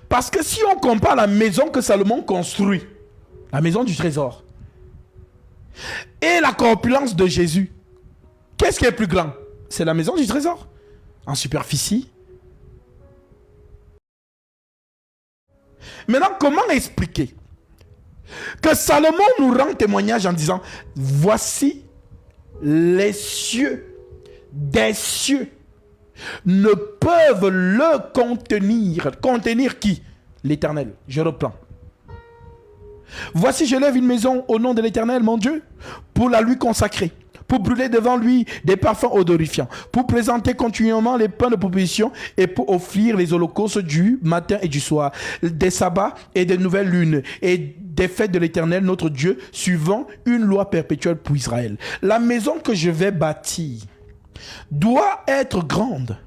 Parce que si on compare la maison que Salomon construit, la maison du trésor, et la corpulence de Jésus, qu'est-ce qui est plus grand? C'est la maison du trésor. En superficie. Maintenant, comment expliquer que Salomon nous rend témoignage en disant, voici les cieux, des cieux, ne peuvent le contenir. Contenir qui? L'Éternel. Je reprends. Voici, je lève une maison au nom de l'Éternel, mon Dieu, pour la lui consacrer, pour brûler devant lui des parfums odorifiants, pour présenter continuellement les pains de proposition et pour offrir les holocaustes du matin et du soir, des sabbats et des nouvelles lunes et des fêtes de l'Éternel, notre Dieu, suivant une loi perpétuelle pour Israël. La maison que je vais bâtir doit être grande,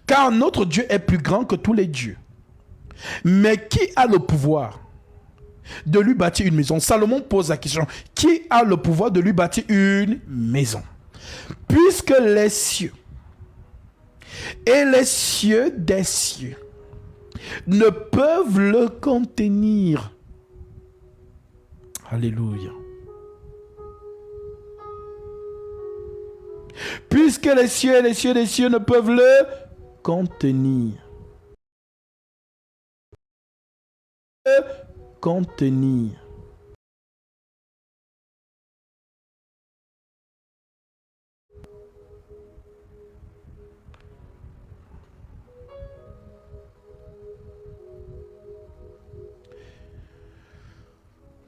car notre Dieu est plus grand que tous les dieux. Mais qui a le pouvoir de lui bâtir une maison? Salomon pose la question. Qui a le pouvoir de lui bâtir une maison? Puisque les cieux et les cieux des cieux ne peuvent le contenir. Alléluia. Puisque les cieux et les cieux des cieux ne peuvent le contenir. Contenir.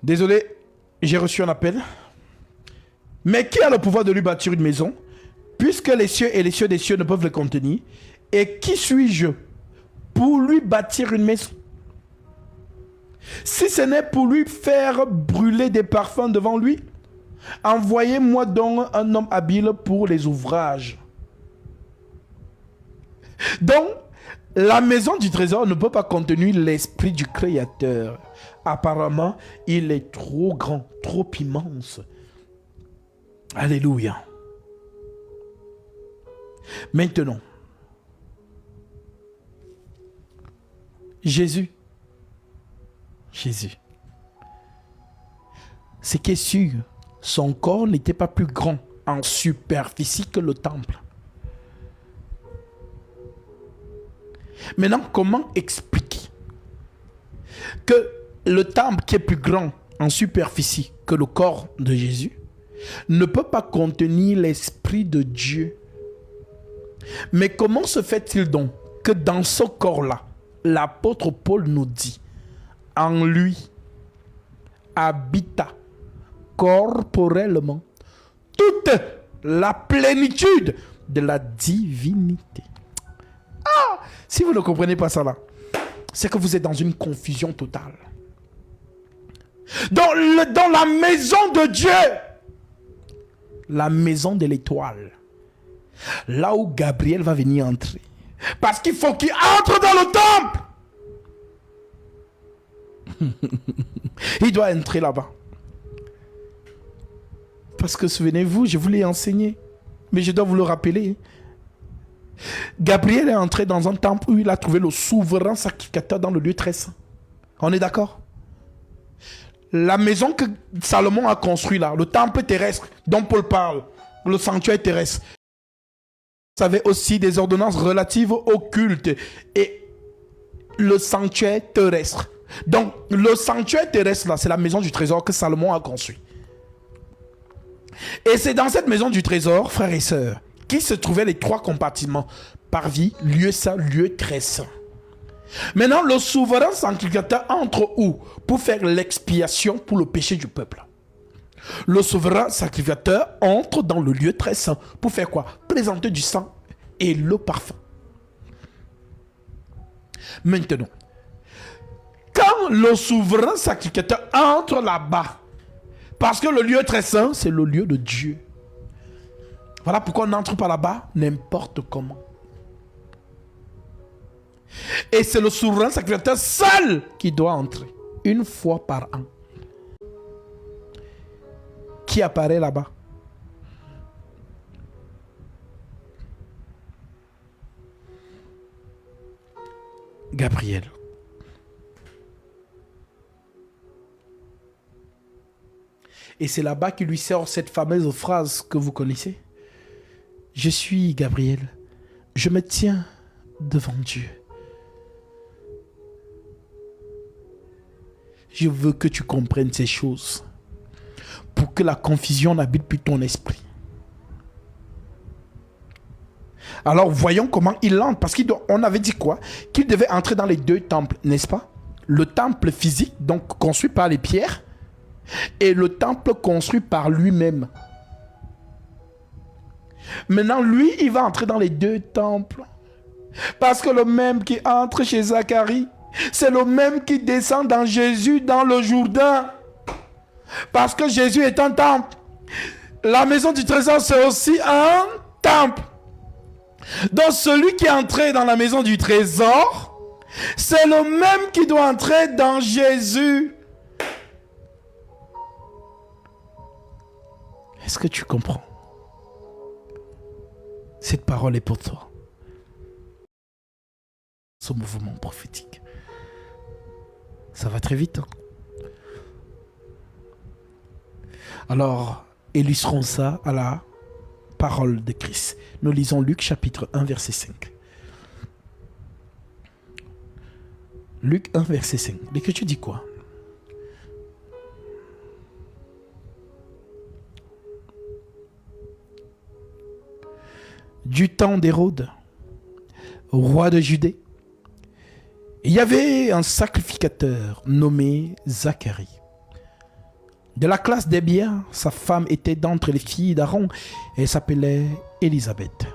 Désolé, j'ai reçu un appel. Mais qui a le pouvoir de lui bâtir une maison, puisque les cieux et les cieux des cieux ne peuvent le contenir? Et qui suis-je pour lui bâtir une maison? Si ce n'est pour lui faire brûler des parfums devant lui, envoyez-moi donc un homme habile pour les ouvrages. Donc, la maison du trésor ne peut pas contenir l'esprit du Créateur. Apparemment, il est trop grand, trop immense. Alléluia. Maintenant, Jésus, ce qui est sûr, son corps n'était pas plus grand en superficie que le temple. Maintenant, comment expliquer que le temple qui est plus grand en superficie que le corps de Jésus ne peut pas contenir l'Esprit de Dieu? Mais comment se fait-il donc que dans ce corps-là, l'apôtre Paul nous dit, en lui habita corporellement toute la plénitude de la divinité. Ah, si vous ne comprenez pas ça là, c'est que vous êtes dans une confusion totale. Dans la maison de Dieu, la maison de l'étoile, là où Gabriel va venir entrer. Parce qu'il faut qu'il entre dans le temple. Il doit entrer là-bas. Parce que souvenez-vous, je vous l'ai enseigné. Mais je dois vous le rappeler. Gabriel est entré dans un temple où il a trouvé le souverain sacrificateur dans le lieu très saint. On est d'accord? La maison que Salomon a construite là, le temple terrestre dont Paul parle, le sanctuaire terrestre, ça avait aussi des ordonnances relatives au culte et le sanctuaire terrestre. Donc, le sanctuaire terrestre là, c'est la maison du trésor que Salomon a construit. Et c'est dans cette maison du trésor, frères et sœurs, qui se trouvaient les trois compartiments: parvis, lieu saint, lieu très saint. Maintenant, le souverain sacrificateur entre où? Pour faire l'expiation pour le péché du peuple. Le souverain sacrificateur entre dans le lieu très saint. Pour faire quoi? Présenter du sang et le parfum. Maintenant, quand le souverain sacrificateur entre là-bas, parce que le lieu très saint, c'est le lieu de Dieu. Voilà pourquoi on n'entre pas là-bas n'importe comment. Et c'est le souverain sacrificateur seul qui doit entrer, une fois par an. Qui apparaît là-bas? Gabriel. Et c'est là-bas qu'il lui sort cette fameuse phrase que vous connaissez. Je suis Gabriel. Je me tiens devant Dieu. Je veux que tu comprennes ces choses pour que la confusion n'habite plus ton esprit. Alors voyons comment il entre, parce qu'on avait dit quoi? Qu'il devait entrer dans les deux temples, n'est-ce pas? Le temple physique, donc construit par les pierres, et le temple construit par lui-même. Maintenant, lui, il va entrer dans les deux temples. Parce que le même qui entre chez Zacharie, c'est le même qui descend dans Jésus dans le Jourdain. Parce que Jésus est un temple. La maison du trésor, c'est aussi un temple. Donc celui qui est entré dans la maison du trésor, c'est le même qui doit entrer dans Jésus. Est-ce que tu comprends? Cette parole est pour toi. Ce mouvement prophétique. Ça va très vite. Hein? Alors, illustrons ça à la parole de Christ. Nous lisons Luc chapitre 1 verset 5. Luc 1 verset 5. L'Écriture dit quoi? Du temps d'Hérode, roi de Judée, il y avait un sacrificateur nommé Zacharie. De la classe des biens, sa femme était d'entre les filles d'Aaron et s'appelait Élisabeth.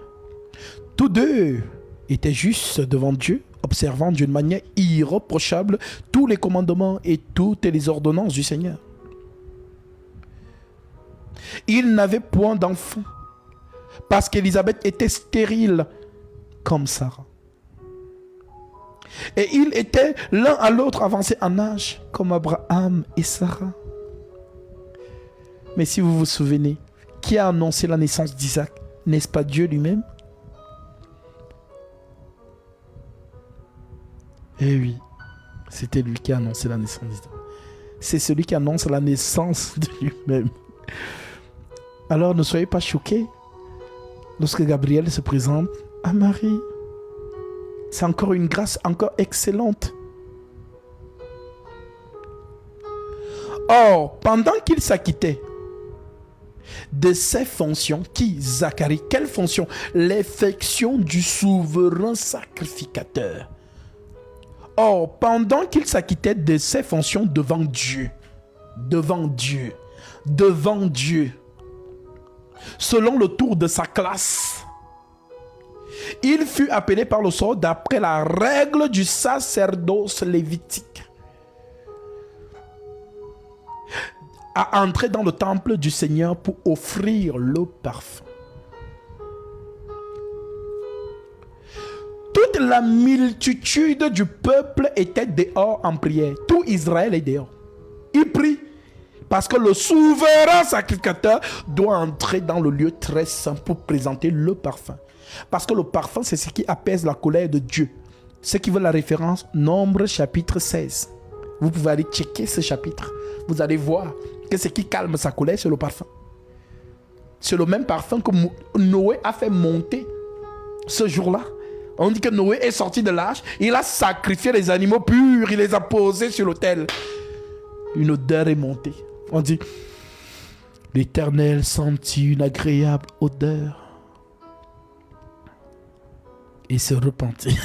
Tous deux étaient justes devant Dieu, observant d'une manière irréprochable tous les commandements et toutes les ordonnances du Seigneur. Ils n'avaient point d'enfants, parce qu'Élisabeth était stérile comme Sarah. Et ils étaient l'un à l'autre avancés en âge, comme Abraham et Sarah. Mais si vous vous souvenez, qui a annoncé la naissance d'Isaac? N'est-ce pas Dieu lui-même? Eh oui, c'était lui qui a annoncé la naissance d'Isaac. C'est celui qui annonce la naissance de lui-même. Alors ne soyez pas choqués lorsque Gabriel se présente à Marie. C'est encore une grâce encore excellente. Or, pendant qu'il s'acquittait de ses fonctions, qui, Zacharie, quelle fonction? L'effection du souverain sacrificateur. Or, pendant qu'il s'acquittait de ses fonctions devant Dieu, selon le tour de sa classe, il fut appelé par le sort d'après la règle du sacerdoce lévitique à entrer dans le temple du Seigneur pour offrir le parfum. Toute la multitude du peuple était dehors en prière. Tout Israël est dehors. Il prie parce que le souverain sacrificateur doit entrer dans le lieu très saint pour présenter le parfum. Parce que le parfum, c'est ce qui apaise la colère de Dieu. Ce qui veut la référence, Nombre chapitre 16. Vous pouvez aller checker ce chapitre. Vous allez voir que ce qui calme sa colère, c'est le parfum. C'est le même parfum que Noé a fait monter ce jour-là. On dit que Noé est sorti de l'arche, il a sacrifié les animaux purs, il les a posés sur l'autel. Une odeur est montée. On dit, l'Éternel sentit une agréable odeur et se repentit.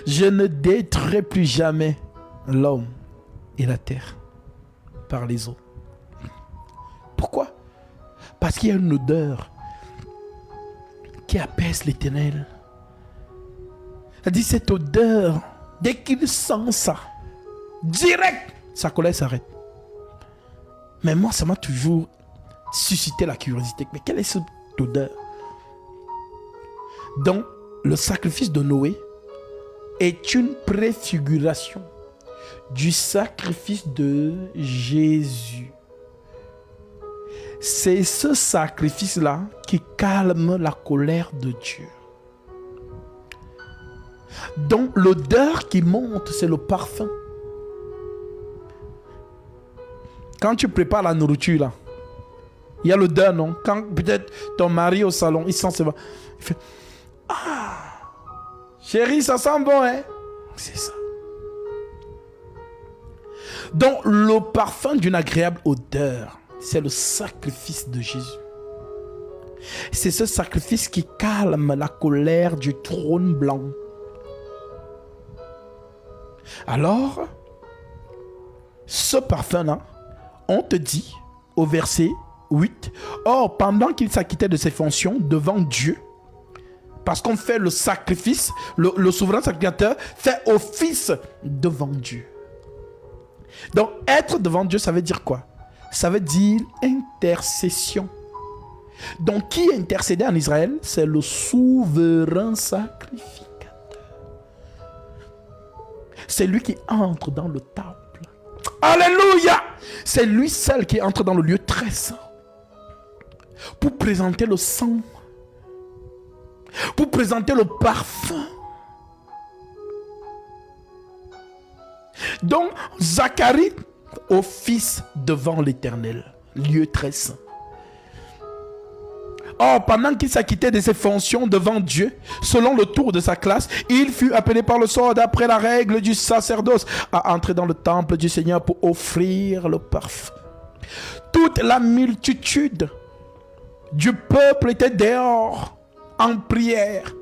Je ne détruirai plus jamais l'homme et la terre par les eaux. Pourquoi? Parce qu'il y a une odeur qui apaise l'Éternel. Elle dit, cette odeur, dès qu'il sent ça, direct, sa colère s'arrête. Mais moi, ça m'a toujours suscité la curiosité. Mais quelle est cette odeur? Donc, le sacrifice de Noé est une préfiguration du sacrifice de Jésus. C'est ce sacrifice-là qui calme la colère de Dieu. Donc l'odeur qui monte, c'est le parfum. Quand tu prépares la nourriture là, il y a l'odeur, non? Quand peut-être ton mari au salon, il sent ça. Il fait, ah, chérie, ça sent bon, hein? C'est ça. Donc le parfum d'une agréable odeur, c'est le sacrifice de Jésus. C'est ce sacrifice qui calme la colère du trône blanc. Alors, ce parfum-là, on te dit au verset 8, « Or, pendant qu'il s'acquittait de ses fonctions devant Dieu, parce qu'on fait le sacrifice, le souverain sacrificateur fait office devant Dieu. » Donc, être devant Dieu, ça veut dire quoi? Ça veut dire intercession. Donc, qui intercédait en Israël? C'est le souverain sacrificateur. C'est lui qui entre dans le temple. Alléluia! C'est lui seul qui entre dans le lieu très saint pour présenter le sang, pour présenter le parfum. Donc, Zacharie office devant l'Éternel, lieu très saint. Or, pendant qu'il s'acquittait de ses fonctions devant Dieu, selon le tour de sa classe, il fut appelé par le sort d'après la règle du sacerdoce à entrer dans le temple du Seigneur pour offrir le parfum. Toute la multitude du peuple était dehors en prière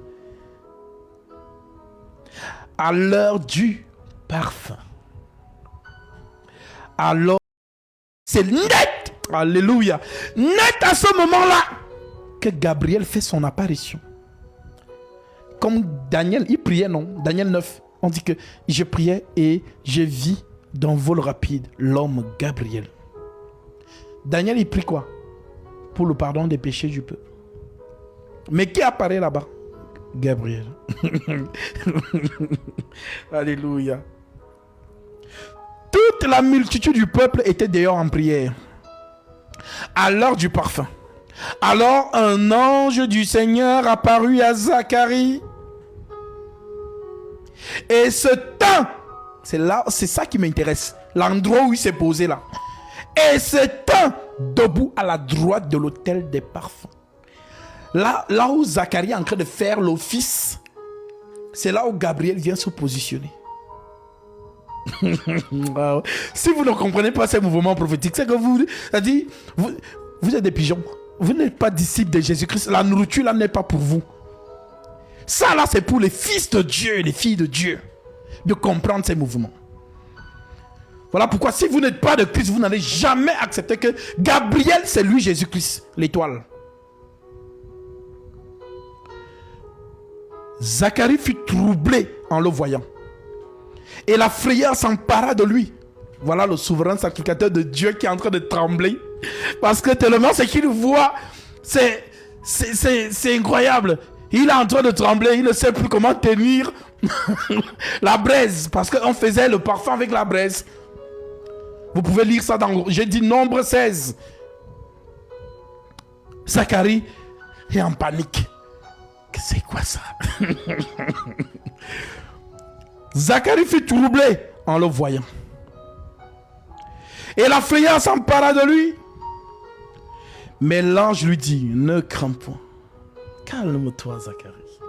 à l'heure du parfum. Alors, c'est net, alléluia, net à ce moment-là que Gabriel fait son apparition. Comme Daniel, il priait, non? Daniel 9, on dit que je priais et je vis d'un vol rapide l'homme Gabriel. Daniel, il prie quoi? Pour le pardon des péchés du peuple. Mais qui apparaît là-bas? Gabriel. Alléluia. Toute la multitude du peuple était dehors en prière à l'heure du parfum. Alors un ange du Seigneur apparut à Zacharie et se tint. C'est ça qui m'intéresse. L'endroit où il s'est posé là. Et se tint debout à la droite de l'autel des parfums. Là où Zacharie est en train de faire l'office, c'est là où Gabriel vient se positionner. Si vous ne comprenez pas ces mouvements prophétiques, c'est que vous êtes des pigeons. Vous n'êtes pas disciples de Jésus-Christ. La nourriture là n'est pas pour vous. Ça là c'est pour les fils de Dieu et les filles de Dieu de comprendre ces mouvements. Voilà pourquoi si vous n'êtes pas de Christ, vous n'allez jamais accepter que Gabriel c'est lui Jésus-Christ, l'étoile. Zacharie fut troublé en le voyant. Et la frayeur s'empara de lui. Voilà le souverain sacrificateur de Dieu qui est en train de trembler. Parce que tellement ce qu'il voit, c'est incroyable. Il est en train de trembler, il ne sait plus comment tenir la braise. Parce qu'on faisait le parfum avec la braise. Vous pouvez lire ça dans, j'ai dit Nombre 16. Zacharie est en panique. C'est quoi ça? Zacharie fut troublé en le voyant. Et la frayeur s'empara de lui. Mais l'ange lui dit, ne crains point. Calme-toi, Zacharie.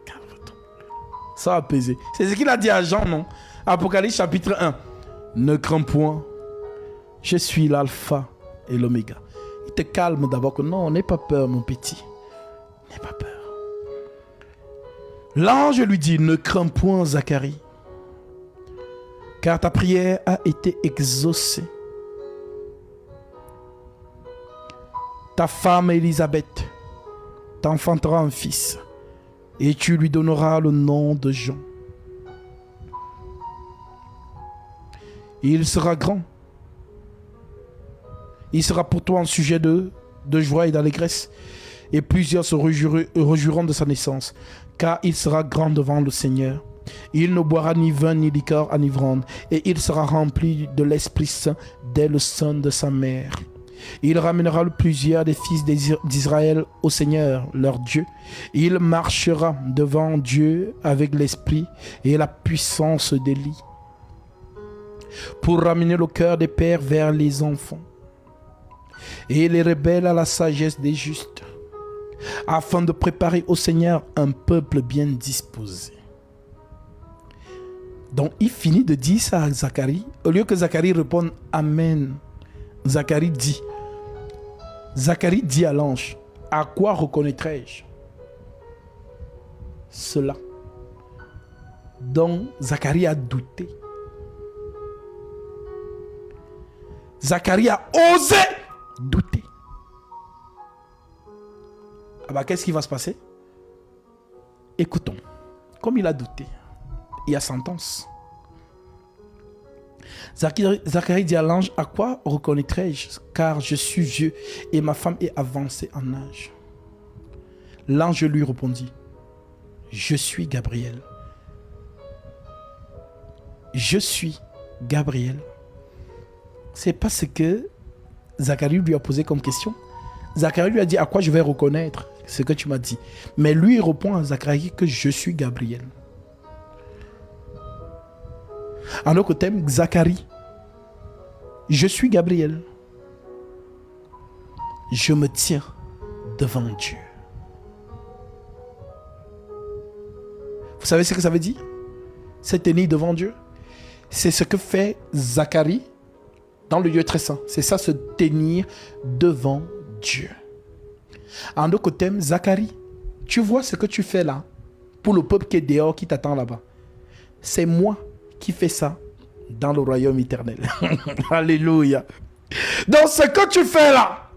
Calme-toi. Ça a apaisé. C'est ce qu'il a dit à Jean, non? Apocalypse chapitre 1. Ne crains point. Je suis l'alpha et l'oméga. Il te calme d'abord que non, n'aie pas peur, mon petit. N'aie pas peur. L'ange lui dit, ne crains point, Zacharie, car ta prière a été exaucée. Ta femme Élisabeth t'enfantera un fils, et tu lui donneras le nom de Jean. Il sera grand. Il sera pour toi un sujet de joie et d'allégresse, et plusieurs se réjouiront de sa naissance, car il sera grand devant le Seigneur. Il ne boira ni vin ni liqueur enivrante, et il sera rempli de l'Esprit Saint dès le sein de sa mère. Il ramènera plusieurs des fils d'Israël au Seigneur, leur Dieu. Il marchera devant Dieu avec l'esprit et la puissance d'Élie, pour ramener le cœur des pères vers les enfants et les rebelles à la sagesse des justes, afin de préparer au Seigneur un peuple bien disposé. Donc il finit de dire ça à Zacharie. Au lieu que Zacharie réponde Amen, Zacharie dit à l'ange, à quoi reconnaîtrai-je cela? Donc Zacharie a douté. Zacharie a osé douter. Ah bah, qu'est-ce qui va se passer? Écoutons. Comme il a douté, il y a sentence. Zacharie dit à l'ange, à quoi reconnaîtrai-je, car je suis vieux et ma femme est avancée en âge. L'ange lui répondit, je suis Gabriel. Je suis Gabriel. C'est pas ce que Zacharie lui a posé comme question. Zacharie lui a dit, à quoi je vais reconnaître ce que tu m'as dit. Mais lui, il répond à Zacharie que je suis Gabriel. En autre terme, Zacharie, je suis Gabriel. Je me tiens devant Dieu. Vous savez ce que ça veut dire? Se tenir devant Dieu. C'est ce que fait Zacharie dans le lieu très saint. C'est ça, se tenir devant Dieu. En d'autres termes, Zacharie, tu vois ce que tu fais là pour le peuple qui est dehors, qui t'attend là-bas. C'est moi qui fais ça dans le royaume éternel. Alléluia. Donc ce que tu fais là,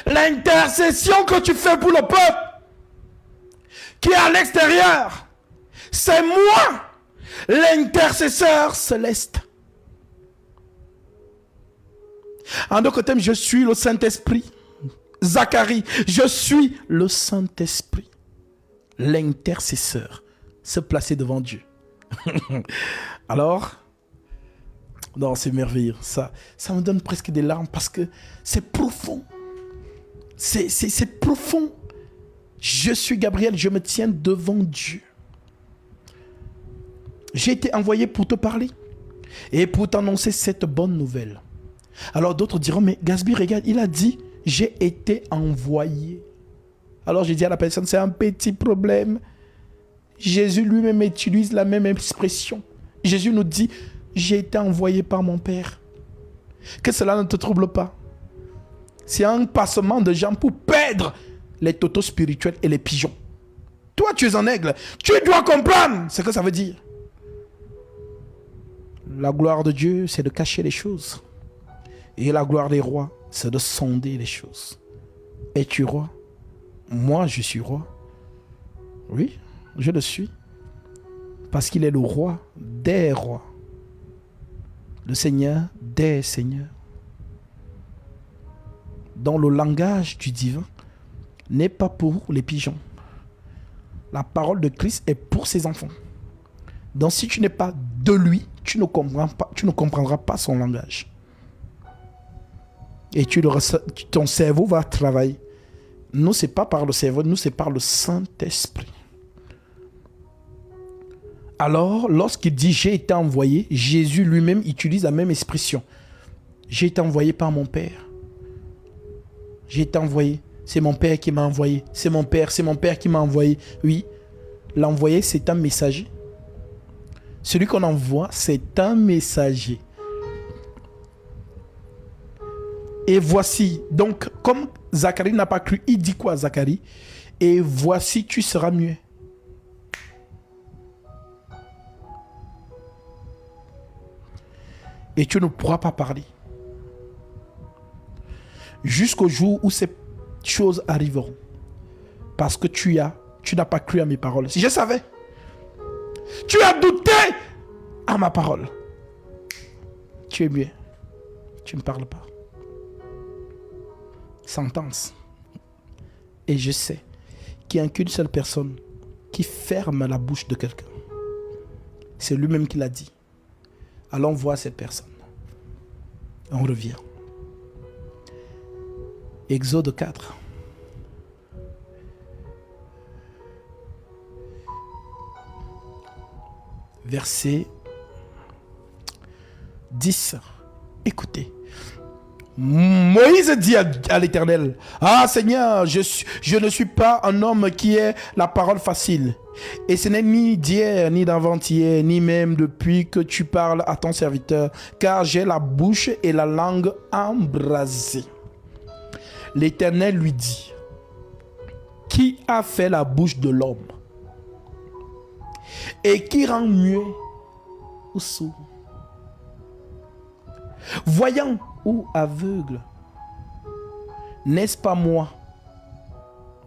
l'intercession que tu fais pour le peuple qui est à l'extérieur, c'est moi, l'intercesseur céleste. En d'autres termes, je suis le Saint-Esprit. Zacharie, je suis le Saint-Esprit, l'intercesseur, se placer devant Dieu. Alors, non, c'est merveilleux. Ça me donne presque des larmes parce que c'est profond. C'est profond. Je suis Gabriel, je me tiens devant Dieu. J'ai été envoyé pour te parler et pour t'annoncer cette bonne nouvelle. Alors d'autres diront, mais Gasby, regarde, il a dit, j'ai été envoyé. Alors j'ai dit à la personne, c'est un petit problème. Jésus lui-même utilise la même expression. Jésus nous dit, j'ai été envoyé par mon Père. Que cela ne te trouble pas. C'est un passement de jambes pour perdre les totaux spirituels et les pigeons. Toi, tu es un aigle. Tu dois comprendre ce que ça veut dire. La gloire de Dieu, c'est de cacher les choses. Et la gloire des rois, c'est de sonder les choses. Es-tu roi? Moi, je suis roi. Oui, je le suis. Parce qu'il est le roi des rois. Le Seigneur des seigneurs. Dans le langage du divin n'est pas pour les pigeons. La parole de Christ est pour ses enfants. Donc si tu n'es pas de lui, tu ne comprendras pas son langage. Et ton cerveau va travailler. Nous, ce n'est pas par le cerveau, nous, c'est par le Saint-Esprit. Alors, lorsqu'il dit « j'ai été envoyé », Jésus lui-même utilise la même expression. J'ai été envoyé par mon Père. J'ai été envoyé. C'est mon Père qui m'a envoyé. C'est mon Père qui m'a envoyé. Oui, l'envoyé, c'est un messager. Celui qu'on envoie, c'est un messager. Et voici, donc, comme Zacharie n'a pas cru, il dit quoi, Zacharie? Et voici, tu seras muet. Et tu ne pourras pas parler. Jusqu'au jour où ces choses arriveront. Parce que tu n'as pas cru à mes paroles. Si je savais. Tu as douté à ma parole. Tu es muet. Tu ne parles pas. Sentence. Et je sais qu'il n'y a qu'une seule personne qui ferme la bouche de quelqu'un. C'est lui-même qui l'a dit. Allons voir cette personne. On revient. Exode 4. Verset 10. Écoutez. Moïse dit à l'Éternel, « Ah Seigneur, je ne suis pas un homme qui ait la parole facile. Et ce n'est ni d'hier, ni d'avant-hier, ni même depuis que tu parles à ton serviteur, car j'ai la bouche et la langue embrasées. » L'Éternel lui dit, « Qui a fait la bouche de l'homme? Et qui rend muet ou sourd? Voyant ou aveugle? N'est-ce pas moi,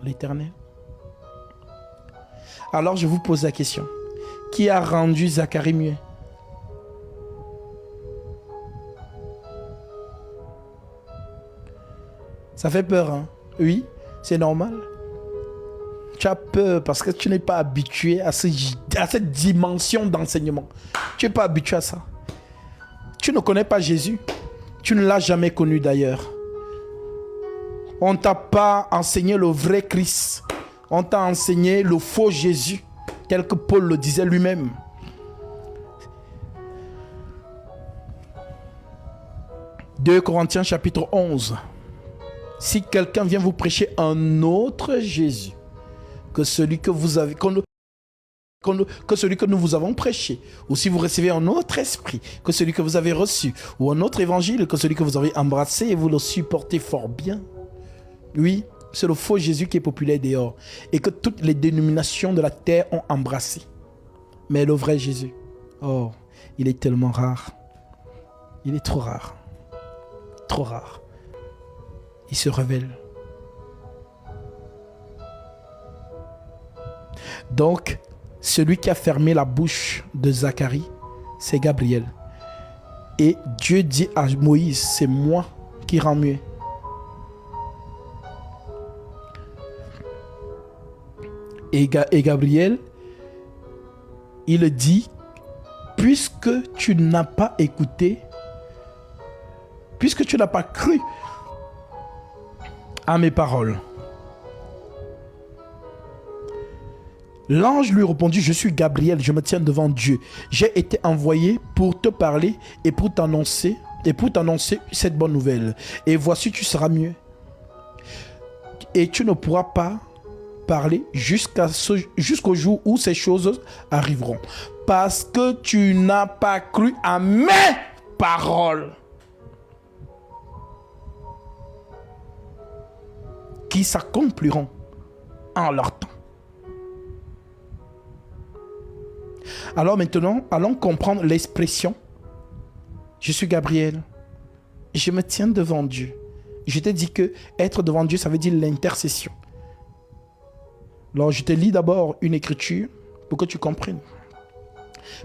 l'Éternel? » Alors je vous pose la question. Qui a rendu Zacharie muet? Ça fait peur, hein? Oui, c'est normal. Tu as peur parce que tu n'es pas habitué à cette dimension d'enseignement. Tu n'es pas habitué à ça. Tu ne connais pas Jésus. Tu ne l'as jamais connu d'ailleurs. On ne t'a pas enseigné le vrai Christ. On t'a enseigné le faux Jésus, tel que Paul le disait lui-même. « 2 Corinthiens chapitre 11. Si quelqu'un vient vous prêcher un autre Jésus que celui que vous avez, que celui que nous vous avons prêché, ou si vous recevez un autre esprit que celui que vous avez reçu, ou un autre évangile que celui que vous avez embrassé et vous le supportez fort bien. Oui, c'est le faux Jésus qui est populaire dehors et que toutes les dénominations de la terre ont embrassé. Mais le vrai Jésus, oh, il est tellement rare. Il est trop rare. Trop rare. Il se révèle. Donc, celui qui a fermé la bouche de Zacharie, c'est Gabriel. Et Dieu dit à Moïse, c'est moi qui rends muet. Et Gabriel, il dit, puisque tu n'as pas écouté, puisque tu n'as pas cru à mes paroles. L'ange lui répondit, je suis Gabriel, je me tiens devant Dieu. J'ai été envoyé pour te parler et pour t'annoncer cette bonne nouvelle. Et voici, tu seras mieux. Et tu ne pourras pas parler jusqu'au jour où ces choses arriveront. Parce que tu n'as pas cru à mes paroles. Qui s'accompliront en leur temps. Alors maintenant, allons comprendre l'expression. Je suis Gabriel. Je me tiens devant Dieu. Je t'ai dit que être devant Dieu, ça veut dire l'intercession. Alors, je te lis d'abord une écriture pour que tu comprennes.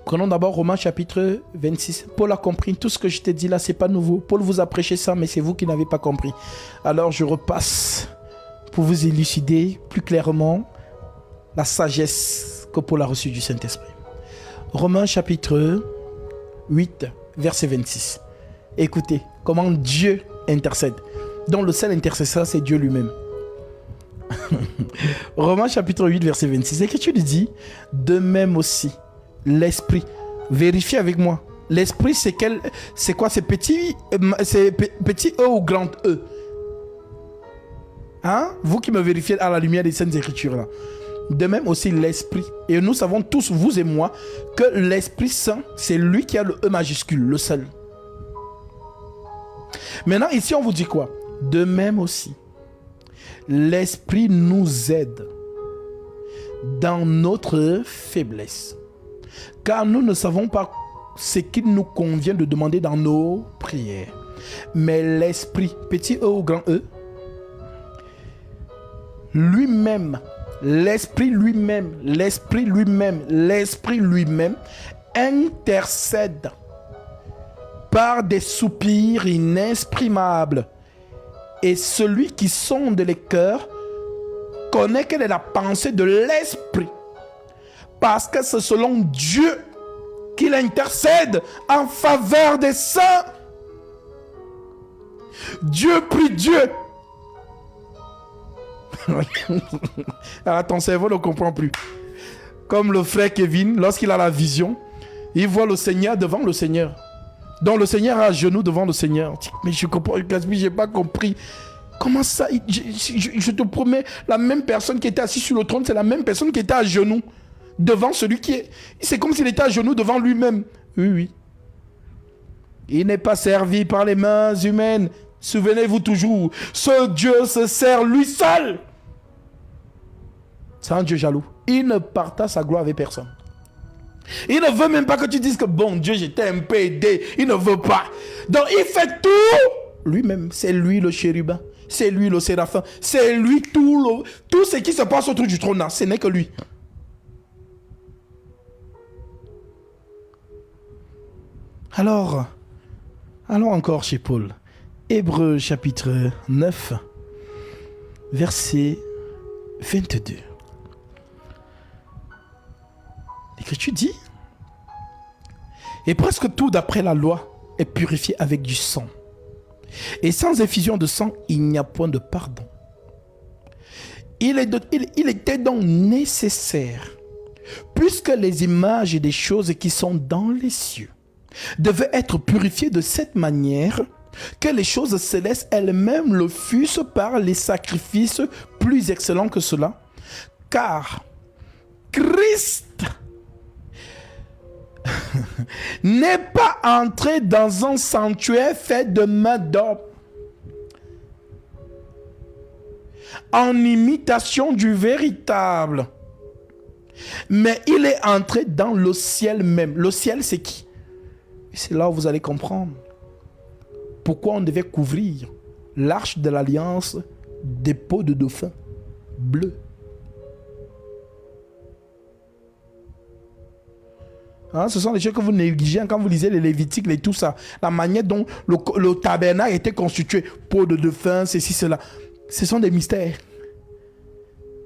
Prenons d'abord Romains chapitre 26. Paul a compris tout ce que je t'ai dit là, c'est pas nouveau. Paul vous a prêché ça, mais c'est vous qui n'avez pas compris. Alors, je repasse pour vous élucider plus clairement la sagesse que Paul a reçue du Saint-Esprit. Romains chapitre 8, verset 26. Écoutez comment Dieu intercède. Donc le seul intercesseur, c'est Dieu lui-même. Romains chapitre 8, verset 26. L'Écriture dit, de même aussi, l'Esprit. Vérifiez avec moi. L'Esprit, c'est quoi? C'est petit E ou grand E? Hein? Vous qui me vérifiez à la lumière des Saintes Écritures là. De même aussi l'Esprit. Et nous savons tous, vous et moi, que l'Esprit Saint, c'est lui qui a le E majuscule, le seul. Maintenant, ici, on vous dit quoi? De même aussi, l'Esprit nous aide dans notre faiblesse. Car nous ne savons pas ce qu'il nous convient de demander dans nos prières. Mais l'Esprit, petit E ou grand E, lui-même, l'Esprit lui-même intercède par des soupirs inexprimables. Et celui qui sonde les cœurs connaît quelle est la pensée de l'Esprit. Parce que c'est selon Dieu qu'il intercède en faveur des saints. Dieu prie Dieu Alors ton cerveau ne comprend plus. Comme le frère Kevin, lorsqu'il a la vision, il voit le Seigneur devant le Seigneur. Donc le Seigneur est à genoux devant le Seigneur. Mais je comprends, j'ai pas compris. Comment ça? Je te promets, la même personne qui était assise sur le trône, c'est la même personne qui était à genoux devant celui qui est... C'est comme s'il était à genoux devant lui-même. Oui, oui. Il n'est pas servi par les mains humaines. Souvenez-vous toujours, ce Dieu se sert lui seul. C'est un Dieu jaloux. Il ne partage sa gloire avec personne. Il ne veut même pas que tu dises que bon Dieu, j'étais un peu aidé. Il ne veut pas. Donc il fait tout lui-même. C'est lui le chérubin. C'est lui le séraphin. C'est lui tout ce qui se passe autour du trône. Ce n'est que lui. Alors, allons encore chez Paul. Hébreux chapitre 9, verset 22. L'Écriture dit: et presque tout d'après la loi est purifié avec du sang. Et sans effusion de sang, il n'y a point de pardon. Il était donc nécessaire, puisque les images des choses qui sont dans les cieux devaient être purifiées de cette manière, que les choses célestes elles-mêmes le fussent par les sacrifices plus excellents que cela. Car Christ n'est pas entré dans un sanctuaire fait de main d'homme, en imitation du véritable, mais il est entré dans le ciel même. Le ciel, c'est qui? C'est là où vous allez comprendre pourquoi on devait couvrir l'arche de l'alliance des peaux de dauphin bleues. Hein, ce sont des choses que vous négligez quand vous lisez les Lévitiques et tout ça. La manière dont le tabernacle était constitué, peau de dauphin, ceci, cela. Ce sont des mystères.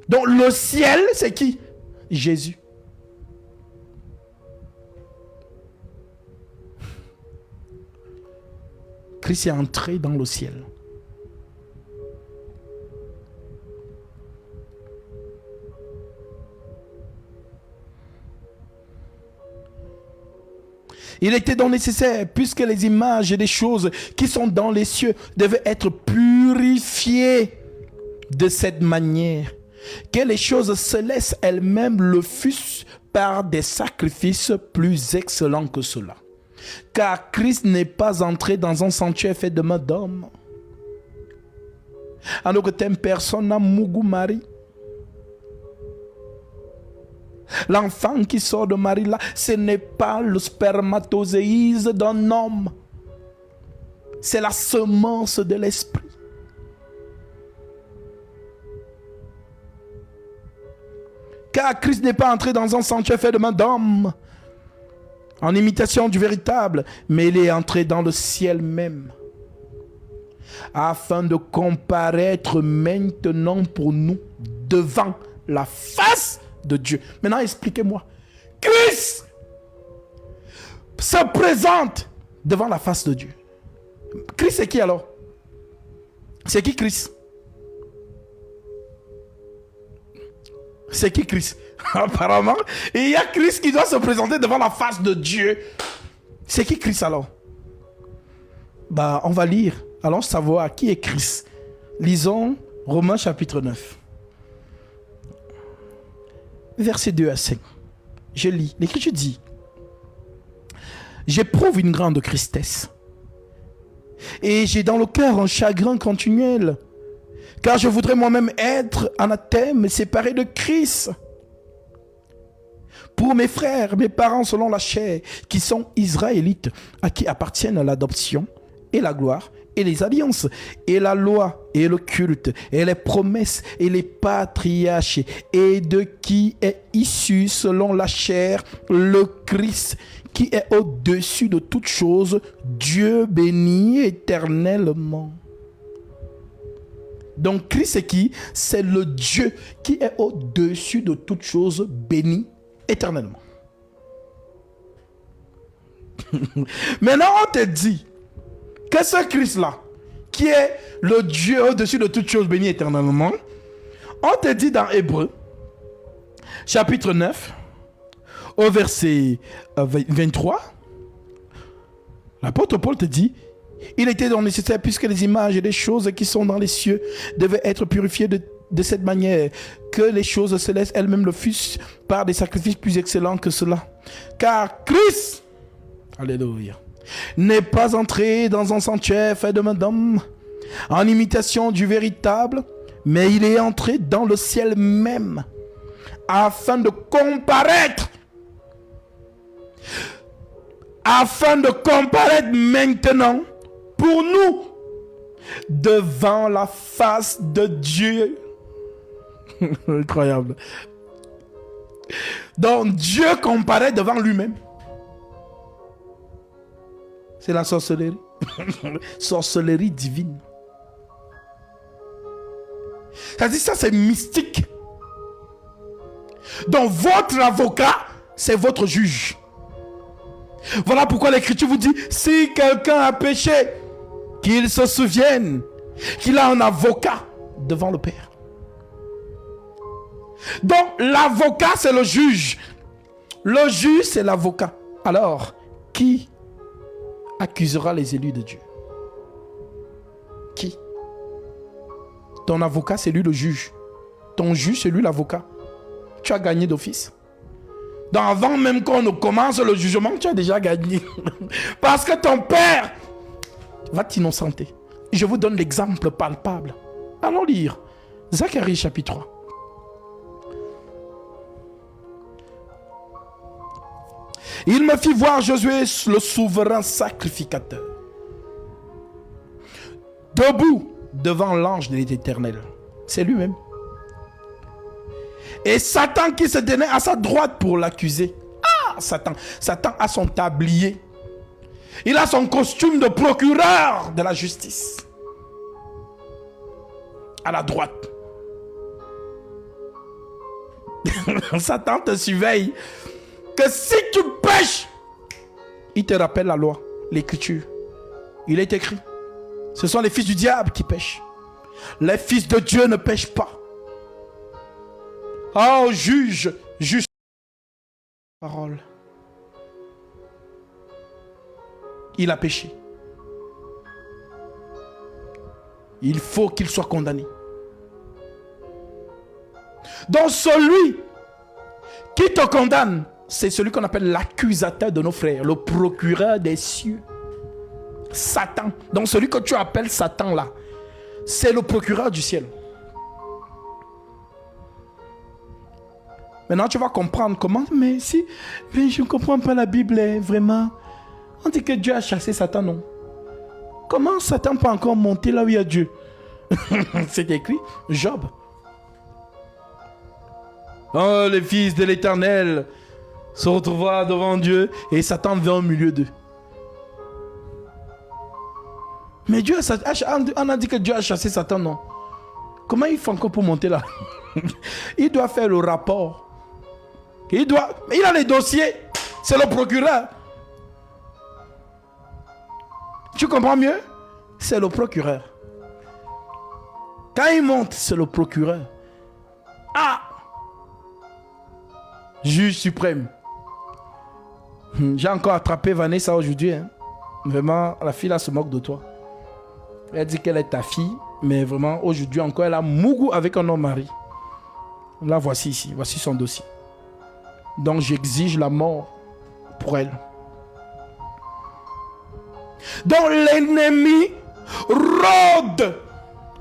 Donc le ciel, c'est qui? Jésus. Christ est entré dans le ciel. Il était donc nécessaire, puisque les images et les choses qui sont dans les cieux devaient être purifiées de cette manière, que les choses célestes elles-mêmes le fussent par des sacrifices plus excellents que cela. Car Christ n'est pas entré dans un sanctuaire fait de main d'homme. Alors que t'aimes personne n'a Mougou Marie. L'enfant qui sort de Marie là, ce n'est pas le spermatozoïde d'un homme. C'est la semence de l'esprit. Car Christ n'est pas entré dans un sanctuaire fait de main d'homme, en imitation du véritable, mais il est entré dans le ciel même, afin de comparaître maintenant pour nous devant la face de Dieu. Maintenant, expliquez-moi. Christ se présente devant la face de Dieu. Christ, c'est qui alors? C'est qui Christ? C'est qui Christ? Apparemment, il y a Christ qui doit se présenter devant la face de Dieu. C'est qui Christ alors? On va lire. Allons savoir qui est Christ. Lisons Romains chapitre 9. Versets 2 à 5. Je lis. L'Écriture dit: j'éprouve une grande tristesse, et j'ai dans le cœur un chagrin continuel, car je voudrais moi-même être anathème, séparé de Christ, pour mes frères, mes parents selon la chair, qui sont israélites, à qui appartiennent l'adoption et la gloire et les alliances, et la loi, et le culte, et les promesses, et les patriarches, et de qui est issu selon la chair le Christ, qui est au-dessus de toutes choses, Dieu béni éternellement. Donc Christ c'est qui? C'est le Dieu qui est au-dessus de toutes choses, béni éternellement. Maintenant on te dit que ce Christ-là, qui est le Dieu au-dessus de toutes choses béni éternellement, On te dit dans Hébreux, chapitre 9, au verset 23, l'apôtre Paul te dit, il était donc nécessaire, puisque les images et les choses qui sont dans les cieux devaient être purifiées de cette manière, que les choses célestes elles-mêmes le fussent par des sacrifices plus excellents que cela. Car Christ, alléluia, n'est pas entré dans un sanctuaire fait de main d'homme, en imitation du véritable, mais il est entré dans le ciel même, afin de comparaître maintenant pour nous devant la face de Dieu. Incroyable. Donc Dieu comparaît devant lui-même. C'est la sorcellerie. Sorcellerie divine. C'est-à-dire ça, c'est mystique. Donc votre avocat, c'est votre juge. Voilà pourquoi l'Écriture vous dit, si quelqu'un a péché, qu'il se souvienne qu'il a un avocat devant le Père. Donc l'avocat, c'est le juge. Le juge, c'est l'avocat. Alors, qui accusera les élus de Dieu? Qui? Ton avocat, c'est lui le juge. Ton juge, c'est lui l'avocat. Tu as gagné d'office. Donc avant même qu'on ne commence le jugement, tu as déjà gagné. Parce que ton père va t'innocenter. Je vous donne l'exemple palpable. Allons lire Zacharie chapitre 3. Il me fit voir Josué, le souverain sacrificateur, debout devant l'ange de l'Éternel. C'est lui-même. Et Satan qui se tenait à sa droite pour l'accuser. Ah, Satan. Satan a son tablier. Il a son costume de procureur de la justice. À la droite. Satan te surveille. Que si tu pêches, il te rappelle la loi, l'écriture. Il est écrit. Ce sont les fils du diable qui pêchent. Les fils de Dieu ne pêchent pas. Oh, juge, juste parole. Il a péché. Il faut qu'il soit condamné. Donc celui qui te condamne, c'est celui qu'on appelle l'accusateur de nos frères, le procureur des cieux. Satan. Donc celui que tu appelles Satan là, c'est le procureur du ciel. Maintenant tu vas comprendre comment, mais je ne comprends pas la Bible, vraiment. On dit que Dieu a chassé Satan, non? Comment Satan peut encore monter là où il y a Dieu? C'est écrit, Job. Oh, les fils de l'Éternel se retrouvera devant Dieu et Satan vient au milieu d'eux. Mais Dieu, on a dit que Dieu a chassé Satan, non? Comment il fait encore pour monter là? Il doit faire le rapport. Il a les dossiers. C'est le procureur. Tu comprends mieux? C'est le procureur. Quand il monte, c'est le procureur. Ah! Juge suprême. J'ai encore attrapé Vanessa aujourd'hui. Hein. Vraiment, la fille là se moque de toi. Elle dit qu'elle est ta fille, mais vraiment, aujourd'hui encore, elle a mougou avec un homme mari. La voici ici. Voici son dossier. Donc, j'exige la mort pour elle. Donc, l'ennemi rôde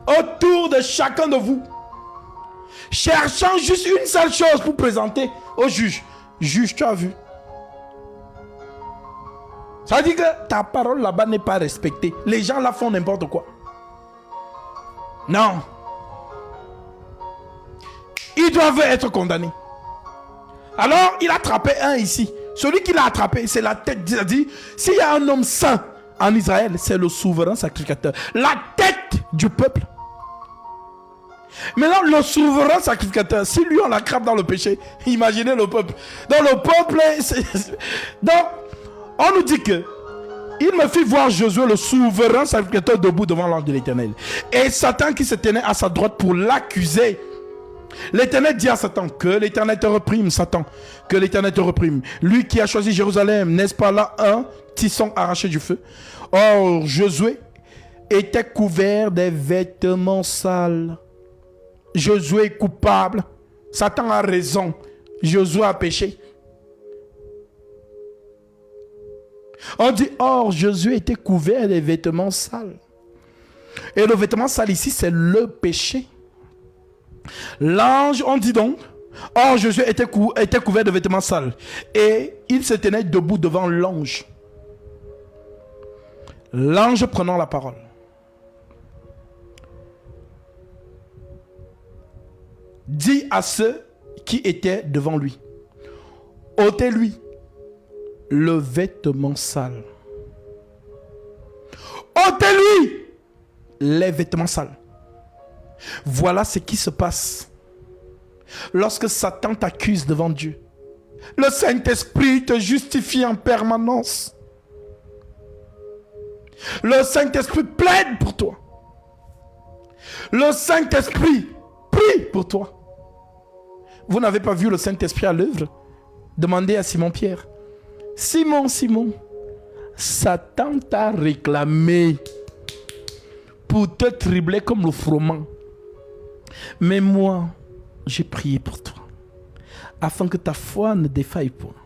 autour de chacun de vous, cherchant juste une seule chose pour présenter au juge. Juge, tu as vu? Ça veut dire que ta parole là-bas n'est pas respectée. Les gens là font n'importe quoi. Non. Ils doivent être condamnés. Alors, il a attrapé un ici. Celui qui l'a attrapé, c'est la tête. Il a dit, s'il y a un homme saint en Israël, c'est le souverain sacrificateur. La tête du peuple. Maintenant, le souverain sacrificateur, si lui on l'attrape dans le péché, imaginez le peuple. Donc le peuple, donc on nous dit que il me fit voir Josué, le souverain sacrificateur, debout devant l'ange de l'Éternel. Et Satan qui se tenait à sa droite pour l'accuser. L'Éternel dit à Satan, que l'Éternel te reprime, Satan, que l'Éternel te reprime. Lui qui a choisi Jérusalem, n'est-ce pas là un tisson arraché du feu? Or, Josué était couvert des vêtements sales. Josué est coupable. Satan a raison. Josué a péché. On dit, or, Josué était couvert des vêtements sales. Et le vêtement sale ici, c'est le péché. L'ange, on dit donc, or Josué était couvert de vêtements sales. Et il se tenait debout devant l'ange. L'ange prenant la parole. Dit à ceux qui étaient devant lui, ôtez-lui le vêtement sale. Ôtez-lui les vêtements sales. Voilà ce qui se passe lorsque Satan t'accuse devant Dieu. Le Saint-Esprit te justifie en permanence. Le Saint-Esprit plaide pour toi. Le Saint-Esprit prie pour toi. Vous n'avez pas vu le Saint-Esprit à l'œuvre? Demandez à Simon-Pierre. Simon, Simon, Satan t'a réclamé pour te tribler comme le froment. Mais moi, j'ai prié pour toi, afin que ta foi ne défaille point.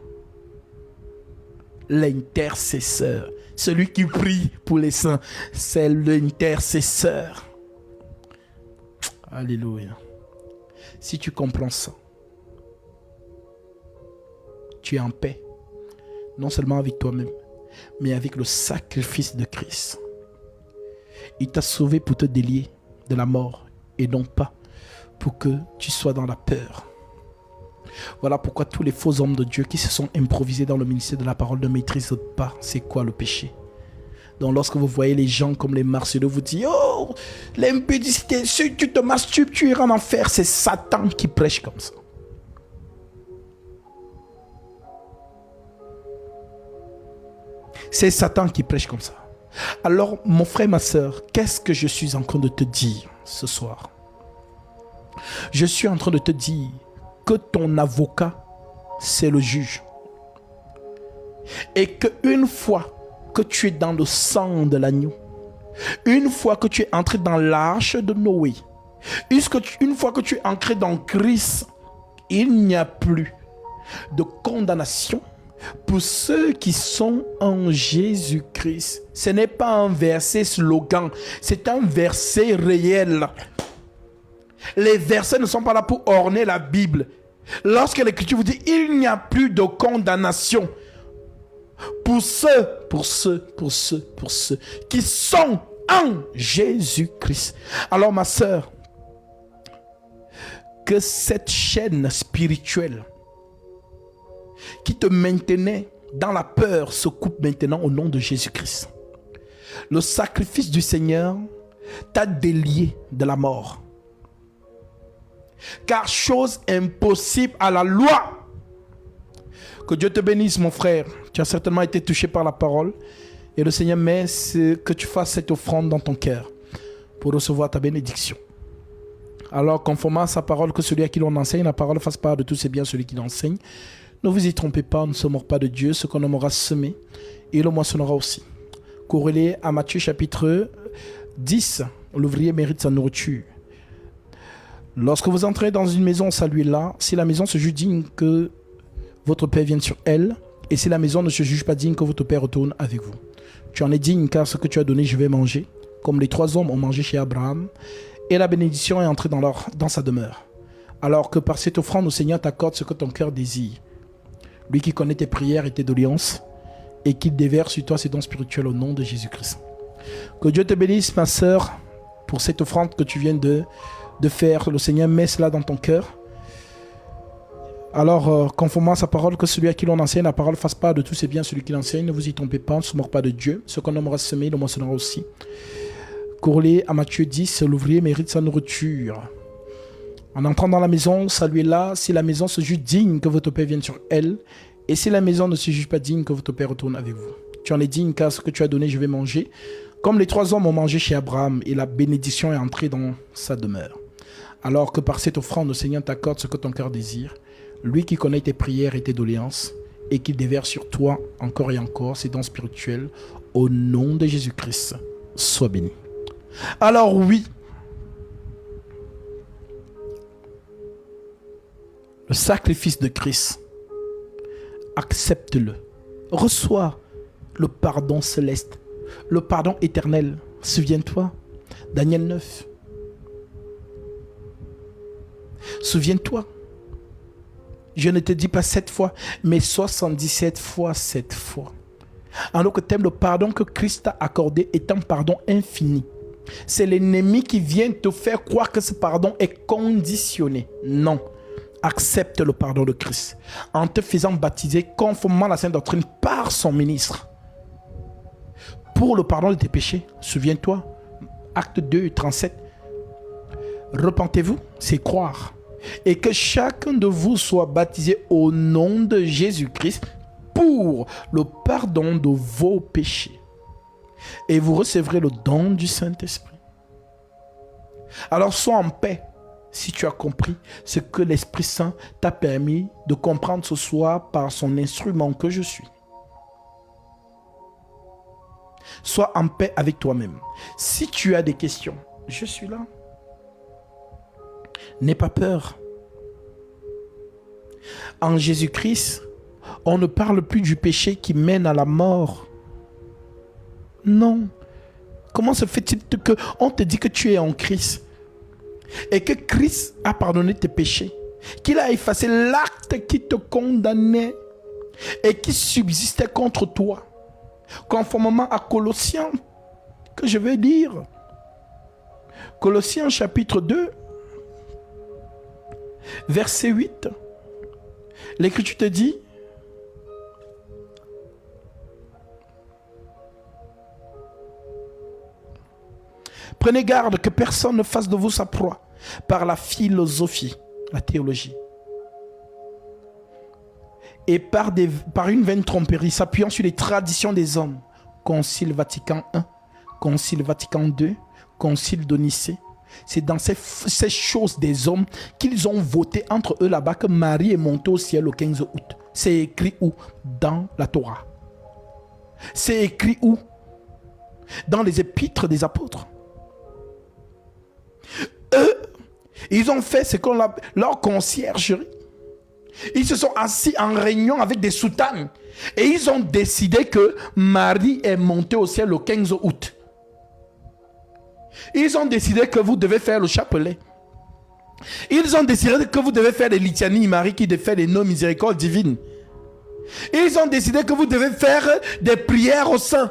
L'intercesseur, celui qui prie pour les saints, c'est l'intercesseur. Alléluia. Si tu comprends ça, tu es en paix, non seulement avec toi-même, mais avec le sacrifice de Christ. Il t'a sauvé pour te délier de la mort et non pas pour que tu sois dans la peur. Voilà pourquoi tous les faux hommes de Dieu qui se sont improvisés dans le ministère de la parole ne maîtrisent pas c'est quoi le péché. Donc lorsque vous voyez les gens comme les marcelleux vous dites, oh, l'impudicité, si tu te masturbes, tu iras en enfer. C'est Satan qui prêche comme ça. C'est Satan qui prêche comme ça. Alors, mon frère, ma soeur, qu'est-ce que je suis en train de te dire ce soir? Je suis en train de te dire que ton avocat, c'est le juge. Et qu'une fois que tu es dans le sang de l'agneau, une fois que tu es entré dans l'arche de Noé, une fois que tu es ancré dans Christ, il n'y a plus de condamnation pour ceux qui sont en Jésus-Christ. Ce n'est pas un verset slogan, c'est un verset réel. Les versets ne sont pas là pour orner la Bible. Lorsque l'Écriture vous dit il n'y a plus de condamnation pour ceux qui sont en Jésus-Christ. Alors ma sœur, que cette chaîne spirituelle qui te maintenait dans la peur se coupe maintenant au nom de Jésus-Christ. Le sacrifice du Seigneur t'a délié de la mort. Car chose impossible à la loi. Que Dieu te bénisse, mon frère. Tu as certainement été touché par la parole. Et le Seigneur met que tu fasses cette offrande dans ton cœur pour recevoir ta bénédiction. Alors, conformément à sa parole, que celui à qui l'on enseigne, la parole fasse part de tous ses biens, celui qui l'enseigne. Ne vous y trompez pas, on ne se mord pas de Dieu. Ce qu'on aura semé, il le moissonnera aussi. Corrélé à Matthieu chapitre 10, l'ouvrier mérite sa nourriture. Lorsque vous entrez dans une maison, saluez-la. Si la maison se juge digne, que votre Père vienne sur elle. Et si la maison ne se juge pas digne, que votre Père retourne avec vous. Tu en es digne, car ce que tu as donné, je vais manger. Comme les 3 hommes ont mangé chez Abraham. Et la bénédiction est entrée dans sa demeure. Alors que par cette offrande, le Seigneur t'accorde ce que ton cœur désire. Lui qui connaît tes prières et tes doléances, et qui déverse sur toi ses dons spirituels au nom de Jésus-Christ. Que Dieu te bénisse, ma sœur, pour cette offrande que tu viens de faire. Le Seigneur met cela dans ton cœur. Alors, conformément à sa parole, que celui à qui l'on enseigne la parole fasse part de tous ses biens, celui qui l'enseigne. Ne vous y trompez pas, on ne se mord pas de Dieu. Ce qu'on aura semé, le moissonnera aussi. Corrélé à Matthieu 10, l'ouvrier mérite sa nourriture. En entrant dans la maison, saluez-la. Si la maison se juge digne, que votre Père vienne sur elle. Et si la maison ne se juge pas digne, que votre Père retourne avec vous. Tu en es digne, car ce que tu as donné, je vais manger. Comme les 3 hommes ont mangé chez Abraham, et la bénédiction est entrée dans sa demeure. Alors que par cette offrande, le Seigneur t'accorde ce que ton cœur désire. Lui qui connaît tes prières et tes doléances et qui déverse sur toi encore et encore ses dons spirituels, au nom de Jésus-Christ, sois béni. Alors oui, le sacrifice de Christ, accepte-le. Reçois le pardon céleste, le pardon éternel. Souviens-toi, Daniel 9. Souviens-toi, je ne te dis pas 7 fois, mais 77 fois 7 fois. En autre terme, le pardon que Christ t'a accordé est un pardon infini. C'est l'ennemi qui vient te faire croire que ce pardon est conditionné. Non. Accepte le pardon de Christ en te faisant baptiser conformément à la sainte doctrine par son ministre. Pour le pardon de tes péchés, souviens-toi, acte 2, 37. Repentez-vous, c'est croire. Et que chacun de vous soit baptisé au nom de Jésus-Christ pour le pardon de vos péchés. Et vous recevrez le don du Saint-Esprit. Alors sois en paix si tu as compris ce que l'Esprit Saint t'a permis de comprendre ce soir par son instrument que je suis. Sois en paix avec toi-même. Si tu as des questions, je suis là. N'aie pas peur. En Jésus-Christ, on ne parle plus du péché qui mène à la mort. Non. Comment se fait-il qu'on te dit que tu es en Christ et que Christ a pardonné tes péchés, qu'il a effacé l'acte qui te condamnait et qui subsistait contre toi, conformément à Colossiens, que je vais lire. Colossiens chapitre 2, verset 8. L'Écriture te dit: prenez garde que personne ne fasse de vous sa proie par la philosophie, la théologie, et par une vaine tromperie, s'appuyant sur les traditions des hommes. Concile Vatican I, Concile Vatican II, Concile de Nicée. C'est dans ces choses des hommes qu'ils ont voté entre eux là-bas que Marie est montée au ciel le 15 août. C'est écrit où? Dans la Torah. C'est écrit où? Dans les épîtres des apôtres. Eux, ils ont fait ce qu'on appelle leur conciergerie. Ils se sont assis en réunion avec des soutanes et ils ont décidé que Marie est montée au ciel le 15 août. Ils ont décidé que vous devez faire le chapelet. Ils ont décidé que vous devez faire les litanies, Marie qui défait les noms miséricorde divine. Ils ont décidé que vous devez faire des prières au saint.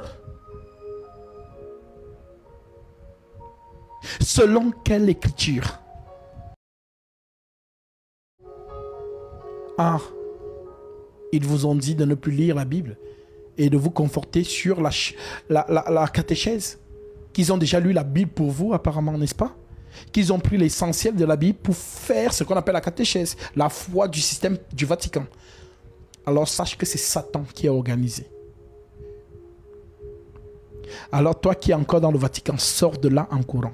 Selon quelle écriture? Ah, ils vous ont dit de ne plus lire la Bible et de vous conforter sur la catéchèse. Qu'ils ont déjà lu la Bible pour vous, apparemment, n'est-ce pas? Qu'ils ont pris l'essentiel de la Bible pour faire ce qu'on appelle la catéchèse, la foi du système du Vatican. Alors sache que c'est Satan qui a organisé. Alors toi qui es encore dans le Vatican, sors de là en courant.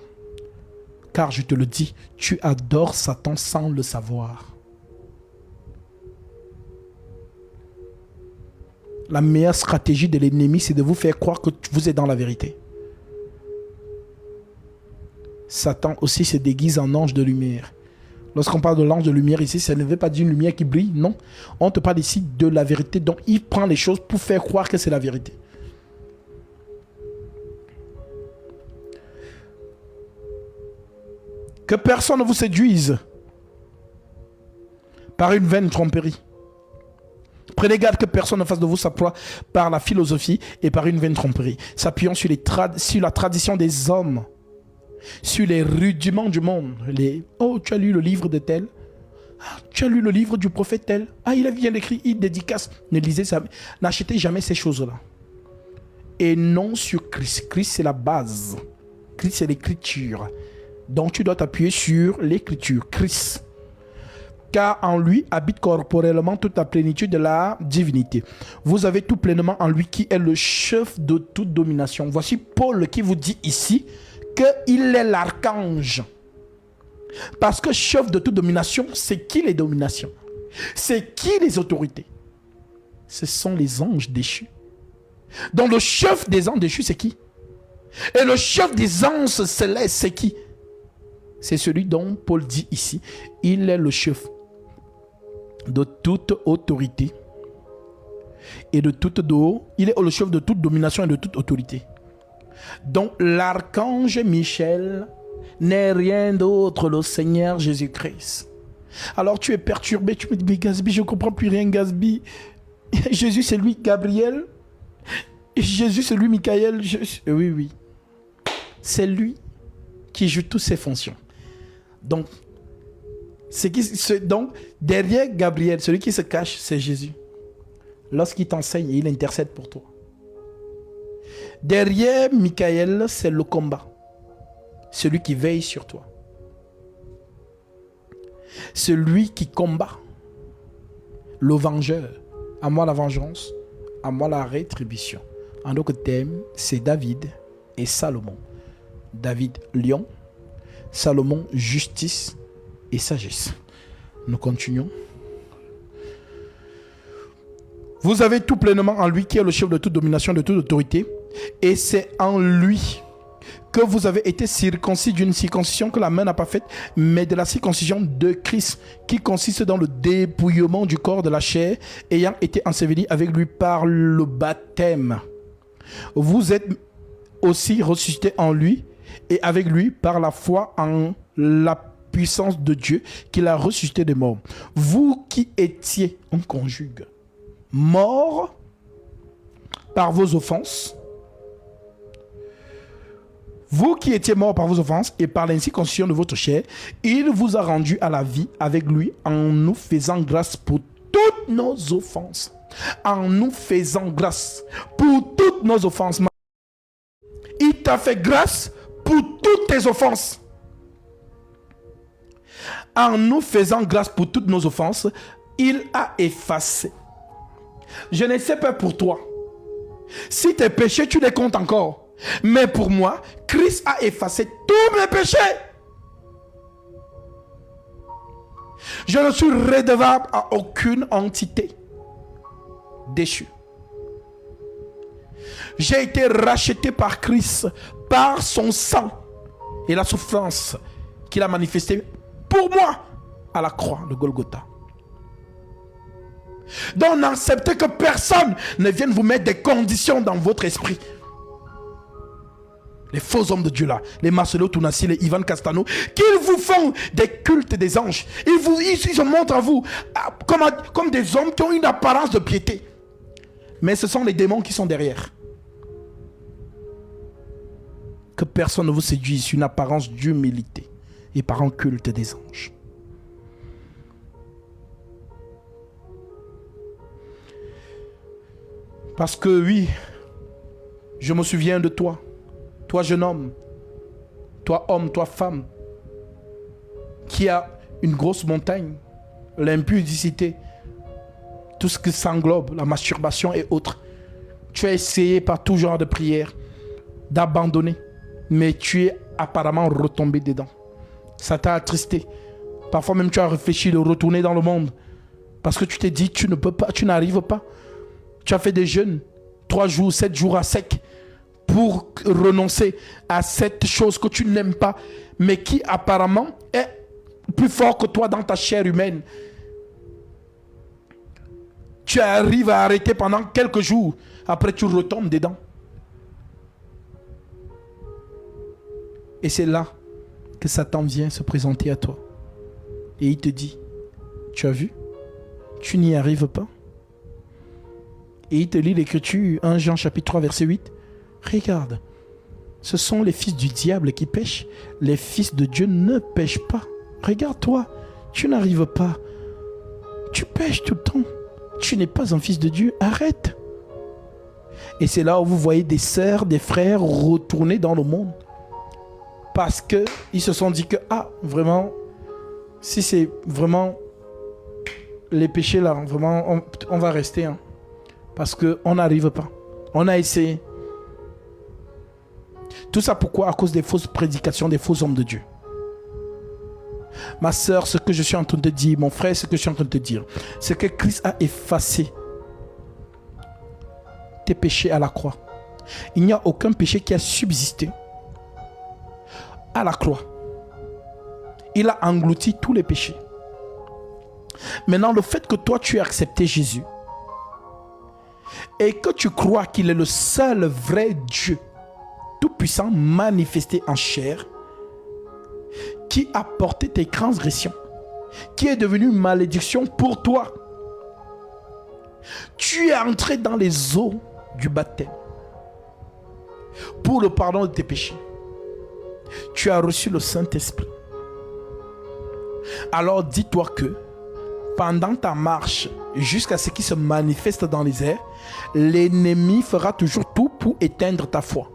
Car je te le dis, tu adores Satan sans le savoir. La meilleure stratégie de l'ennemi, c'est de vous faire croire que vous êtes dans la vérité. Satan aussi se déguise en ange de lumière. Lorsqu'on parle de l'ange de lumière ici, ça ne veut pas dire une lumière qui brille, non. On te parle ici de la vérité. Donc il prend les choses pour faire croire que c'est la vérité. Que personne ne vous séduise par une vaine tromperie. Prenez garde que personne ne fasse de vous sa proie par la philosophie et par une vaine tromperie, s'appuyant sur la tradition des hommes, sur les rudiments du monde. Oh, tu as lu le livre de tel. Ah, tu as lu le livre du prophète tel. Ah, il a bien écrit, il dédicace. Ne lisez ça. N'achetez jamais ces choses-là. Et non sur Christ. Christ, c'est la base. Christ, c'est l'écriture. Donc, tu dois t'appuyer sur l'écriture. Christ. Car en lui habite corporellement toute la plénitude de la divinité. Vous avez tout pleinement en lui qui est le chef de toute domination. Voici Paul qui vous dit ici qu'il est l'archange. Parce que chef de toute domination, c'est qui les dominations? C'est qui les autorités? Ce sont les anges déchus. Donc le chef des anges déchus, c'est qui? Et le chef des anges célestes, c'est qui? C'est celui dont Paul dit ici, il est le chef de toute autorité et de toute il est le chef de toute domination et de toute autorité. Donc l'archange Michel n'est rien d'autre, le Seigneur Jésus-Christ. Alors tu es perturbé, tu me dis, mais Gasby, je ne comprends plus rien, Gasby. Jésus, c'est lui, Gabriel. Jésus, c'est lui, Michael. Oui, oui. C'est lui qui joue toutes ses fonctions. Donc, donc, derrière Gabriel, celui qui se cache, c'est Jésus. Lorsqu'il t'enseigne, il intercède pour toi. Derrière Michael, c'est le combat. Celui qui veille sur toi. Celui qui combat. Le vengeur. À moi la vengeance, à moi la rétribution. En d'autres termes, c'est David et Salomon. David, lion. Salomon, justice et sagesse. Nous continuons. Vous avez tout pleinement en lui qui est le chef de toute domination, de toute autorité. Et c'est en lui que vous avez été circoncis d'une circoncision que la main n'a pas faite, mais de la circoncision de Christ, qui consiste dans le dépouillement du corps de la chair, ayant été enseveli avec lui par le baptême. Vous êtes aussi ressuscités en lui, et avec lui par la foi en la puissance de Dieu, qui l'a ressuscité des morts. Vous qui étiez, on conjugue, morts par vos offenses, vous qui étiez morts par vos offenses et par l'incirconcision de votre chair, il vous a rendu à la vie avec lui en nous faisant grâce pour toutes nos offenses. En nous faisant grâce pour toutes nos offenses. Il t'a fait grâce pour toutes tes offenses. En nous faisant grâce pour toutes nos offenses, il a effacé. Je ne sais pas pour toi. Si tes péchés, tu les comptes encore. Mais pour moi, Christ a effacé tous mes péchés. Je ne suis redevable à aucune entité déchue. J'ai été racheté par Christ, par son sang et la souffrance qu'il a manifestée pour moi à la croix de Golgotha. Donc n'acceptez que personne ne vienne vous mettre des conditions dans votre esprit. Les faux hommes de Dieu là, les Marcelo Tounassi, les Ivan Castano, qu'ils vous font des cultes des anges. Ils se montrent à vous comme des hommes qui ont une apparence de piété. Mais ce sont les démons qui sont derrière. Que personne ne vous séduise, une apparence d'humilité et par un culte des anges. Parce que oui, je me souviens de toi. Toi jeune homme, toi homme, toi femme, qui a une grosse montagne, l'impudicité, tout ce que ça englobe, la masturbation et autres. Tu as essayé par tout genre de prière d'abandonner, mais tu es apparemment retombé dedans. Ça t'a attristé. Parfois même tu as réfléchi de retourner dans le monde parce que tu t'es dit tu ne peux pas, tu n'arrives pas. Tu as fait des jeûnes, 3 jours, 7 jours à sec, pour renoncer à cette chose que tu n'aimes pas, mais qui apparemment est plus fort que toi dans ta chair humaine. Tu arrives à arrêter pendant quelques jours, après tu retombes dedans. Et c'est là que Satan vient se présenter à toi. Et il te dit, tu as vu? Tu n'y arrives pas. Et il te lit l'écriture, 1 Jean chapitre 3 verset 8. Regarde, ce sont les fils du diable qui pêchent. Les fils de Dieu ne pêchent pas. Regarde-toi, tu n'arrives pas. Tu pêches tout le temps. Tu n'es pas un fils de Dieu. Arrête. Et c'est là où vous voyez des sœurs, des frères retourner dans le monde. Parce qu'ils se sont dit que, ah, vraiment, si c'est vraiment les péchés là, vraiment, on va rester. Hein, parce qu'on n'arrive pas. On a essayé. Tout ça pourquoi? À cause des fausses prédications des faux hommes de Dieu. Ma soeur, ce que je suis en train de te dire, mon frère, ce que je suis en train de te dire, c'est que Christ a effacé tes péchés à la croix. Il n'y a aucun péché qui a subsisté à la croix. Il a englouti tous les péchés. Maintenant, le fait que toi, tu aies accepté Jésus et que tu crois qu'il est le seul vrai Dieu, tout-puissant, manifesté en chair, qui a porté tes transgressions, qui est devenu une malédiction pour toi. Tu es entré dans les eaux du baptême pour le pardon de tes péchés. Tu as reçu le Saint-Esprit. Alors dis-toi que pendant ta marche, jusqu'à ce qu'il se manifeste dans les airs, l'ennemi fera toujours tout pour éteindre ta foi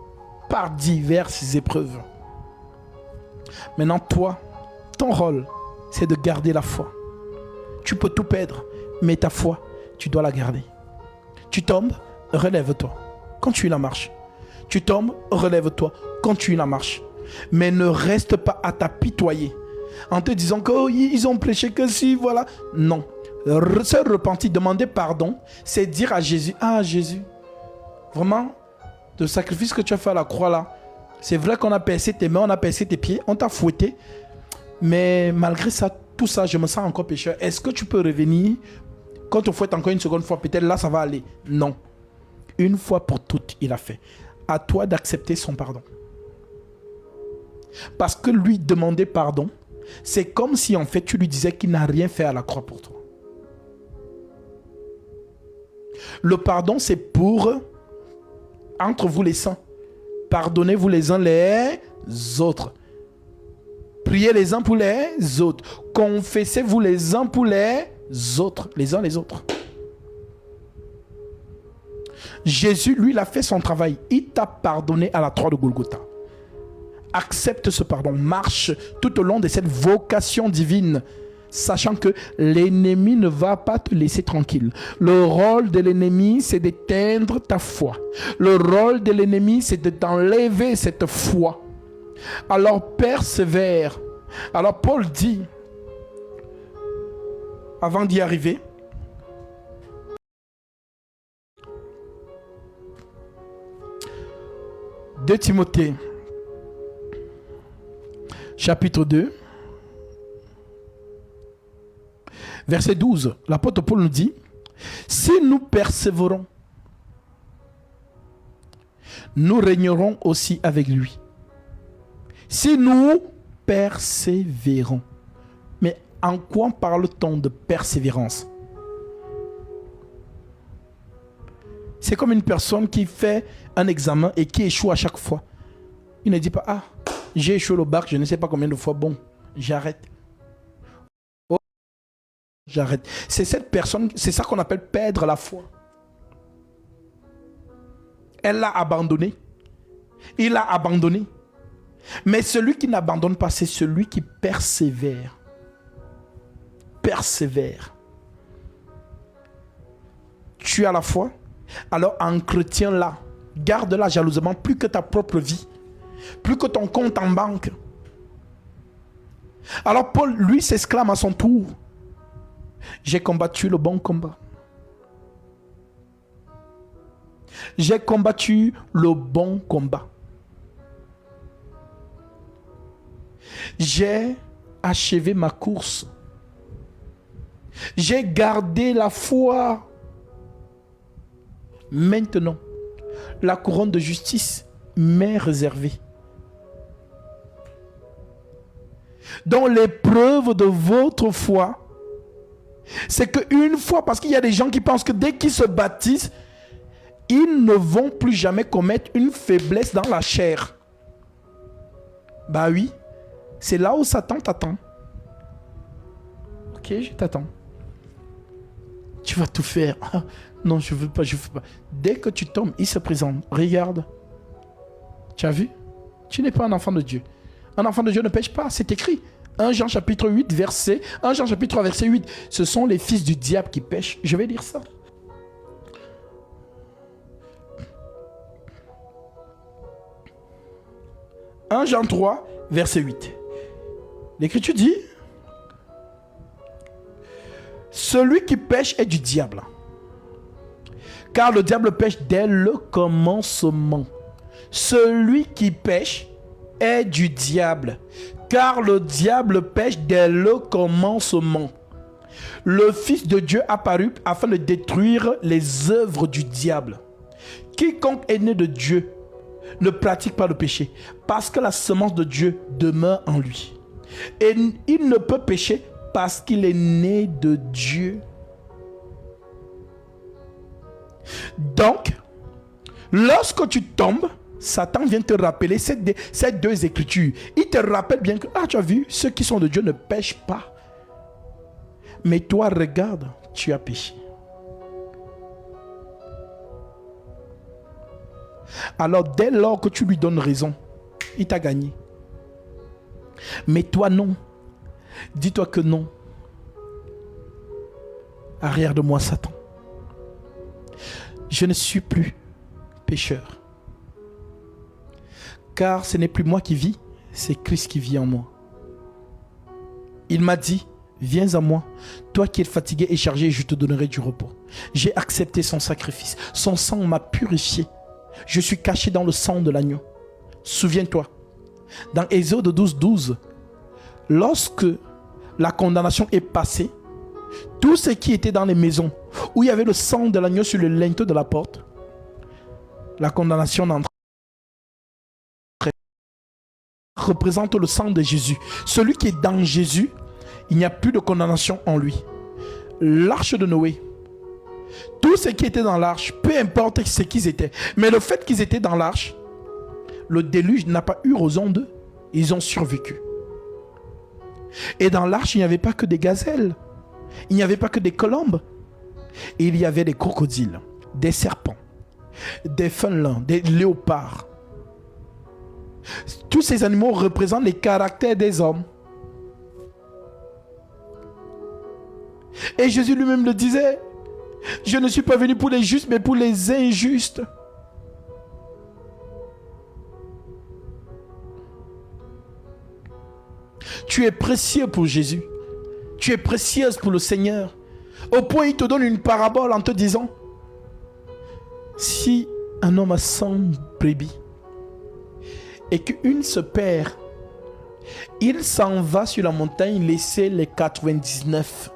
par diverses épreuves. Maintenant, toi, ton rôle, c'est de garder la foi. Tu peux tout perdre, mais ta foi, tu dois la garder. Tu tombes, relève-toi. Continue la marche. Tu tombes, relève-toi. Continue la marche. Mais ne reste pas à t'apitoyer en te disant qu'ils ont prêché que si, voilà. Non. Se repentir, demander pardon, c'est dire à Jésus, ah Jésus, vraiment, le sacrifice que tu as fait à la croix là, c'est vrai qu'on a percé tes mains, on a percé tes pieds, on t'a fouetté, mais malgré ça, tout ça, je me sens encore pécheur. Est-ce que tu peux revenir, quand on fouette encore une seconde fois, peut-être là ça va aller? Non. Une fois pour toutes, il a fait. À toi d'accepter son pardon. Parce que lui demander pardon, c'est comme si en fait tu lui disais qu'il n'a rien fait à la croix pour toi. Le pardon, c'est pour entre vous les saints. Pardonnez-vous les uns les autres. Priez les uns pour les autres. Confessez-vous les uns pour les autres. Les uns les autres. Jésus, lui, il a fait son travail. Il t'a pardonné à la croix de Golgotha. Accepte ce pardon. Marche tout au long de cette vocation divine, sachant que l'ennemi ne va pas te laisser tranquille. Le rôle de l'ennemi, c'est d'éteindre ta foi. Le rôle de l'ennemi, c'est de t'enlever cette foi. Alors persévère. Alors Paul dit, avant d'y arriver, de Timothée, chapitre 2, verset 12, l'apôtre Paul nous dit, si nous persévérons, nous régnerons aussi avec lui. Si nous persévérons. Mais en quoi parle-t-on de persévérance? C'est comme une personne qui fait un examen et qui échoue à chaque fois. Il ne dit pas, ah, j'ai échoué le bac, je ne sais pas combien de fois, bon, j'arrête. Oh, j'arrête. C'est cette personne, c'est ça qu'on appelle perdre la foi. Elle l'a abandonné. Il a abandonné. Mais celui qui n'abandonne pas, c'est celui qui persévère. Persévère. Tu as la foi? Alors entretiens-la. Garde-la jalousement, plus que ta propre vie. Plus que ton compte en banque. Alors Paul, lui, s'exclame à son tour. J'ai combattu le bon combat. J'ai combattu le bon combat. J'ai achevé ma course. J'ai gardé la foi. Maintenant, la couronne de justice m'est réservée. Dans l'épreuve de votre foi, c'est qu'une fois, parce qu'il y a des gens qui pensent que dès qu'ils se baptisent, ils ne vont plus jamais commettre une faiblesse dans la chair. Bah oui, c'est là où Satan t'attend. Ok, je t'attends. Tu vas tout faire. Ah, non, je veux pas, je veux pas. Dès que tu tombes, il se présente. Regarde. Tu as vu? Tu n'es pas un enfant de Dieu. Un enfant de Dieu ne pêche pas, c'est écrit. 1 Jean chapitre 8, verset 1 Jean chapitre 3, verset 8. Ce sont les fils du diable qui pêchent. Je vais dire ça. « 1 Jean 3, verset 8. L'Écriture dit, Celui qui pêche est du diable. Car le diable pêche dès le commencement. Celui qui pêche est du diable. Car le diable pêche dès le commencement. Le Fils de Dieu apparut afin de détruire les œuvres du diable. Quiconque est né de Dieu ne pratique pas le péché, parce que la semence de Dieu demeure en lui. Et il ne peut pécher parce qu'il est né de Dieu. Donc, lorsque tu tombes, Satan vient te rappeler ces deux écritures. Il te rappelle bien que, tu as vu, ceux qui sont de Dieu ne pêchent pas. Mais toi, regarde, tu as péché. Alors, dès lors que tu lui donnes raison, il t'a gagné. Mais toi, non. Dis-toi que non. Arrière de moi, Satan. Je ne suis plus pécheur. Car ce n'est plus moi qui vis, c'est Christ qui vit en moi. Il m'a dit, viens à moi, toi qui es fatigué et chargé, je te donnerai du repos. J'ai accepté son sacrifice. Son sang m'a purifié. Je suis caché dans le sang de l'agneau. Souviens-toi, dans Exode 12, 12, lorsque la condamnation est passée, tous ceux qui étaient dans les maisons où il y avait le sang de l'agneau sur le linteau de la porte, la condamnation n'entrait pas. Représente le sang de Jésus. Celui qui est dans Jésus, il n'y a plus de condamnation en lui. L'arche de Noé, tous ceux qui étaient dans l'arche, peu importe ce qu'ils étaient, mais le fait qu'ils étaient dans l'arche, le déluge n'a pas eu raison d'eux. Ils ont survécu. Et dans l'arche, il n'y avait pas que des gazelles. Il n'y avait pas que des colombes. Il y avait des crocodiles, des serpents, des félins, des léopards. Tous ces animaux représentent les caractères des hommes. Et Jésus lui-même le disait, je ne suis pas venu pour les justes, mais pour les injustes. Tu es précieux pour Jésus. Tu es précieuse pour le Seigneur. Au point, il te donne une parabole en te disant, si un homme a 100 brebis et qu'une se perd, il s'en va sur la montagne laisser les 99.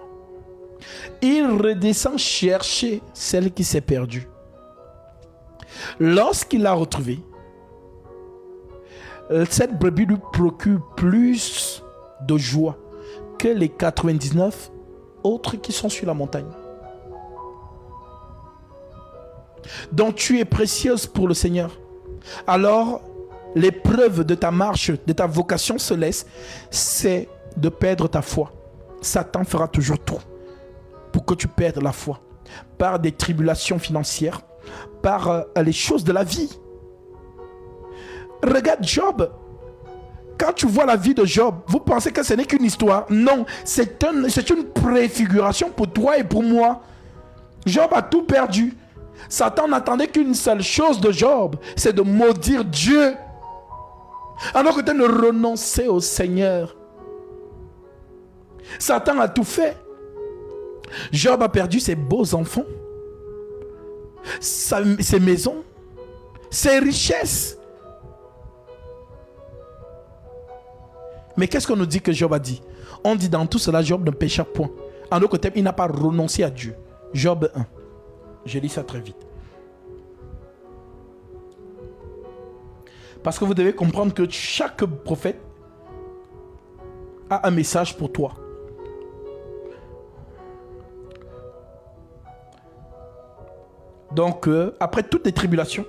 Il redescend chercher celle qui s'est perdue. Lorsqu'il l'a retrouvée, cette brebis lui procure plus de joie que les 99 autres qui sont sur la montagne. Donc tu es précieuse pour le Seigneur. Alors l'épreuve de ta marche, de ta vocation céleste, c'est de perdre ta foi. Satan fera toujours tout pour que tu perdes la foi, par des tribulations financières, par les choses de la vie. Regarde Job. Quand tu vois la vie de Job, vous pensez que ce n'est qu'une histoire? Non, c'est une préfiguration pour toi et pour moi. Job a tout perdu. Satan n'attendait qu'une seule chose de Job, c'est de maudire Dieu. Alors que tu ne renoncer au Seigneur. Satan a tout fait. Job a perdu ses beaux enfants, ses maisons, ses richesses. Mais qu'est-ce qu'on nous dit que Job a dit? On dit dans tout cela, Job ne pécha point. En d'autres termes, il n'a pas renoncé à Dieu. Job 1. Je lis ça très vite. Parce que vous devez comprendre que chaque prophète a un message pour toi. Donc, après toutes les tribulations,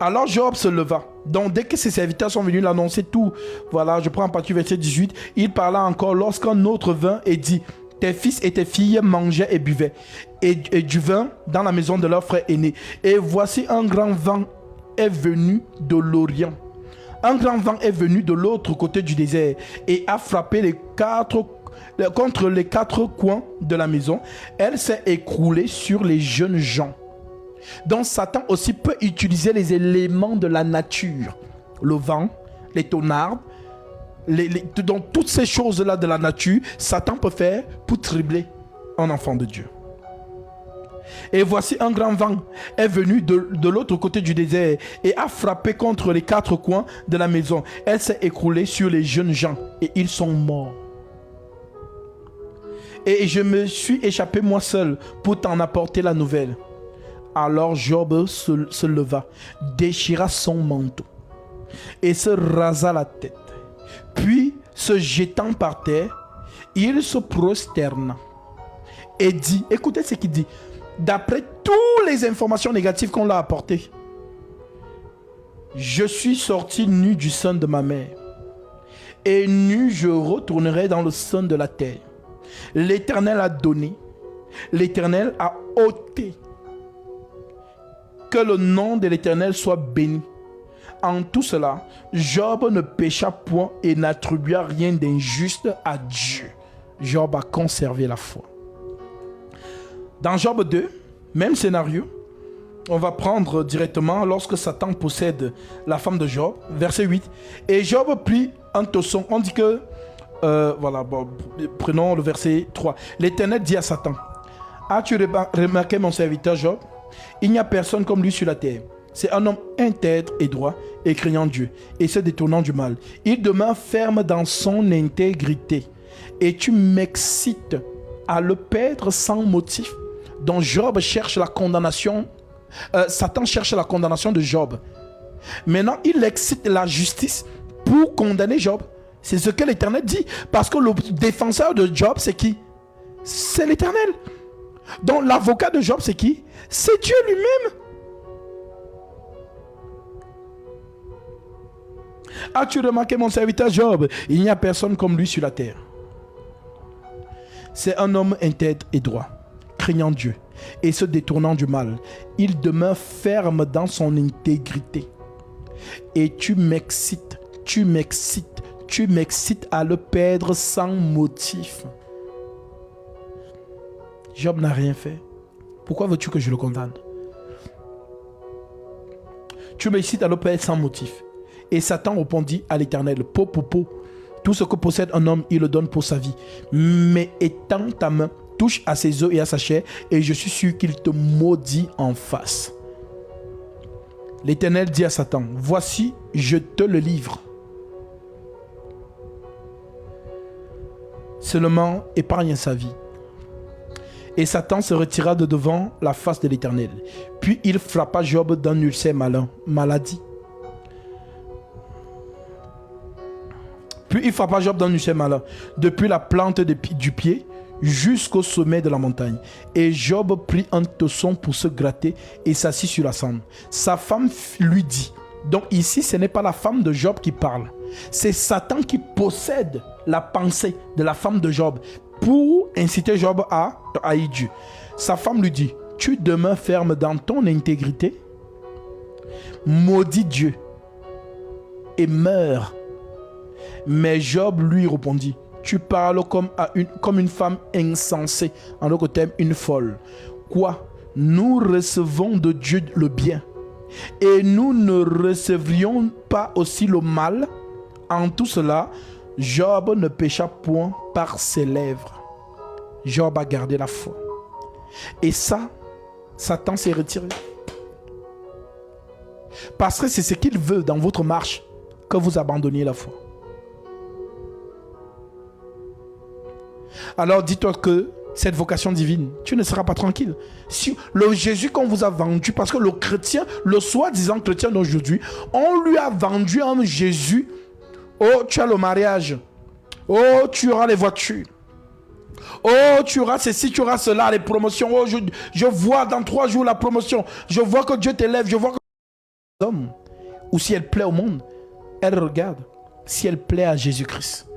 alors Job se leva. Donc, dès que ses serviteurs sont venus l'annoncer tout, voilà, je prends en partie verset 18, il parla encore lorsqu'un autre vint et dit, tes fils et tes filles mangeaient et buvaient, et du vin dans la maison de leur frère aîné. Et voici un grand vent est venu de l'Orient. Un grand vent est venu de l'autre côté du désert et a frappé contre les quatre coins de la maison. Elle s'est écroulée sur les jeunes gens. Donc Satan aussi peut utiliser les éléments de la nature, le vent, les tonnerres, donc toutes ces choses-là de la nature, Satan peut faire pour tribler un enfant de Dieu. Et voici un grand vent est venu de l'autre côté du désert et a frappé contre les 4 coins de la maison. Elle s'est écroulée sur les jeunes gens et ils sont morts. Et je me suis échappé moi seul pour t'en apporter la nouvelle. Alors Job se leva, déchira son manteau et se rasa la tête. Puis, se jetant par terre, il se prosterna et dit, écoutez ce qu'il dit, d'après toutes les informations négatives qu'on l'a apportées, je suis sorti nu du sein de ma mère, et nu je retournerai dans le sein de la terre. L'Éternel a donné, l'Éternel a ôté. Que le nom de l'Éternel soit béni. En tout cela, Job ne pécha point et n'attribua rien d'injuste à Dieu. Job a conservé la foi. Dans Job 2, même scénario, on va prendre directement lorsque Satan possède la femme de Job, verset 8. Et Job prit un tosson. On dit que, voilà, bon, prenons le verset 3. L'Éternel dit à Satan, as-tu remarqué mon serviteur Job? Il n'y a personne comme lui sur la terre. C'est un homme intègre et droit et craignant Dieu et se détournant du mal. Il demeure ferme dans son intégrité. Et tu m'excites à le perdre sans motif. Donc Job cherche la condamnation. Satan cherche la condamnation de Job. Maintenant, il excite la justice pour condamner Job. C'est ce que l'Éternel dit. Parce que le défenseur de Job, c'est qui? C'est l'Éternel. Donc l'avocat de Job, c'est qui? C'est Dieu lui-même. As-tu remarqué mon serviteur Job? Il n'y a personne comme lui sur la terre. C'est un homme intègre et droit, craignant Dieu et se détournant du mal. Il demeure ferme dans son intégrité. Et tu m'excites à le perdre sans motif. Job n'a rien fait. Pourquoi veux-tu que je le condamne? Tu m'excites à le perdre sans motif. Et Satan répondit à l'Éternel, peau pour peau, tout ce que possède un homme, il le donne pour sa vie. Mais étends ta main, touche à ses os et à sa chair, et je suis sûr qu'il te maudit en face. L'Éternel dit à Satan, voici, je te le livre. Seulement, épargne sa vie. Et Satan se retira de devant la face de l'Éternel. Puis il frappa Job d'un ulcère maladie. Puis il frappa Job d'un ulcère malin, depuis la plante du pied jusqu'au sommet de la montagne. Et Job prit un tosson pour se gratter et s'assit sur la cendre. Sa femme lui dit, donc ici ce n'est pas la femme de Job qui parle, c'est Satan qui possède la pensée de la femme de Job pour inciter Job à haïr Dieu. Sa femme lui dit, tu demeures ferme dans ton intégrité, maudis Dieu et meurs. Mais Job lui répondit, tu parles comme une femme insensée, en d'autres termes, une folle. Quoi? Nous recevons de Dieu le bien, et nous ne recevrions pas aussi le mal? En tout cela, Job ne pécha point par ses lèvres. Job a gardé la foi. Et ça, Satan s'est retiré. Parce que c'est ce qu'il veut dans votre marche, que vous abandonniez la foi. Alors dis-toi que cette vocation divine, tu ne seras pas tranquille. Si le Jésus qu'on vous a vendu, parce que le chrétien, le soi-disant chrétien d'aujourd'hui, on lui a vendu un Jésus. Oh, tu as le mariage. Oh, tu auras les voitures. Oh, tu auras ceci, tu auras cela, les promotions. Oh, je vois dans 3 jours la promotion. Je vois que Dieu t'élève. Je vois que l'homme, ou si elle plaît au monde, elle regarde si elle plaît à Jésus-Christ.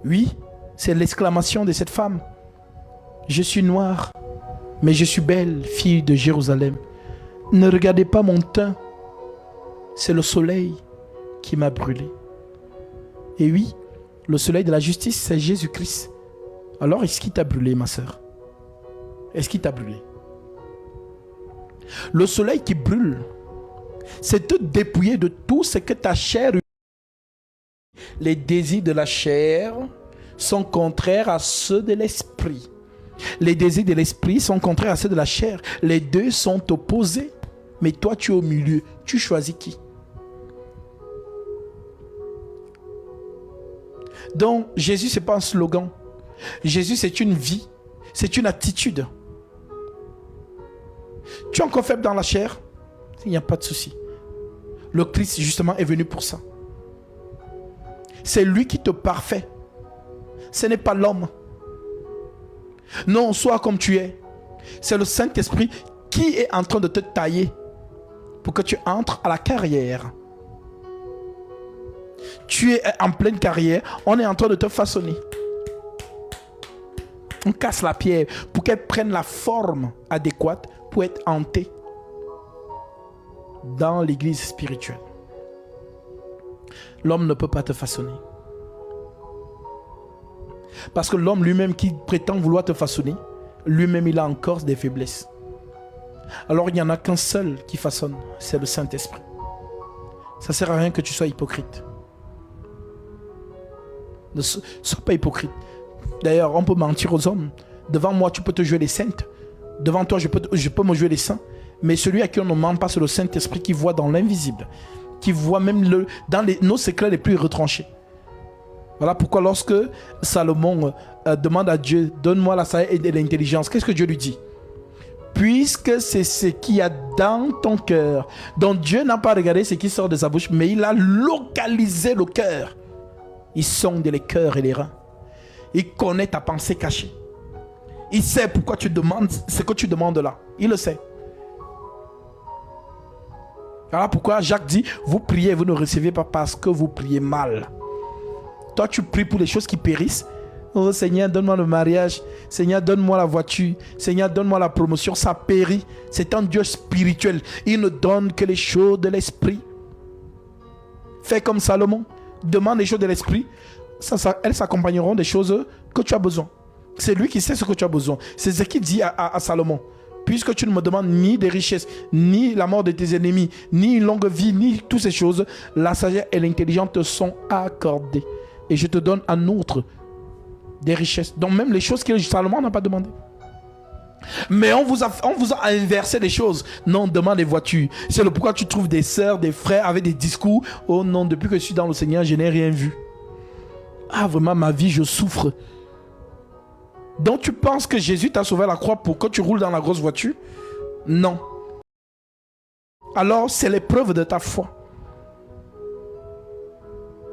Oui, c'est l'exclamation de cette femme. Je suis noire, mais je suis belle, fille de Jérusalem. Ne regardez pas mon teint. C'est le soleil qui m'a brûlé. Et oui, le soleil de la justice, c'est Jésus-Christ. Alors, est-ce qu'il t'a brûlé, ma sœur? Est-ce qu'il t'a brûlé? Le soleil qui brûle, c'est te dépouiller de tout ce que ta chair, les désirs de la chair, sont contraires à ceux de l'esprit. Les désirs de l'esprit sont contraires à ceux de la chair. Les deux sont opposés. Mais toi, tu es au milieu. Tu choisis qui? Donc, Jésus, ce n'est pas un slogan. Jésus, c'est une vie. C'est une attitude. Tu es encore faible dans la chair? Il n'y a pas de souci. Le Christ, justement, est venu pour ça. C'est lui qui te parfait. Ce n'est pas l'homme. Non, sois comme tu es. C'est le Saint-Esprit qui est en train de te tailler pour que tu entres à la carrière. Tu es en pleine carrière. On est en train de te façonner. On casse la pierre pour qu'elle prenne la forme adéquate pour être hantée dans l'église spirituelle. L'homme ne peut pas te façonner. Parce que l'homme lui-même qui prétend vouloir te façonner, lui-même il a encore des faiblesses. Alors il n'y en a qu'un seul qui façonne, c'est le Saint-Esprit. Ça ne sert à rien que tu sois hypocrite. Ne sois pas hypocrite. D'ailleurs, on peut mentir aux hommes. Devant moi, tu peux te jouer les saintes. Devant toi, je peux me jouer les saints. Mais celui à qui on ne ment pas, c'est le Saint-Esprit qui voit dans l'invisible. Qui voit même dans nos secrets les plus retranchés. Voilà pourquoi lorsque Salomon demande à Dieu, donne-moi la sagesse et l'intelligence, qu'est-ce que Dieu lui dit? Puisque c'est ce qu'il y a dans ton cœur. Donc Dieu n'a pas regardé ce qui sort de sa bouche, mais il a localisé le cœur. Il sonde les cœurs et les reins. Il connaît ta pensée cachée. Il sait pourquoi tu demandes ce que tu demandes là. Il le sait. Voilà pourquoi Jacques dit, vous priez, vous ne recevez pas parce que vous priez mal. Toi, tu pries pour les choses qui périssent. Oh Seigneur, donne-moi le mariage. Seigneur, donne-moi la voiture. Seigneur, donne-moi la promotion. Ça périt. C'est un Dieu spirituel. Il ne donne que les choses de l'esprit. Fais comme Salomon. Demande les choses de l'esprit. Elles s'accompagneront des choses que tu as besoin. C'est lui qui sait ce que tu as besoin. C'est ce qu'il dit à Salomon. Puisque tu ne me demandes ni des richesses, ni la mort de tes ennemis, ni une longue vie, ni toutes ces choses, la sagesse et l'intelligence te sont accordées. Et je te donne en outre des richesses. Donc même les choses que Salomon n'a pas demandé. Mais on vous a inversé les choses. Non, demande des voitures. C'est le pourquoi tu trouves des sœurs, des frères avec des discours. Oh non, depuis que je suis dans le Seigneur, je n'ai rien vu. Ah vraiment, ma vie, je souffre. Donc tu penses que Jésus t'a sauvé à la croix pour que tu roules dans la grosse voiture? Non. Alors c'est l'épreuve de ta foi.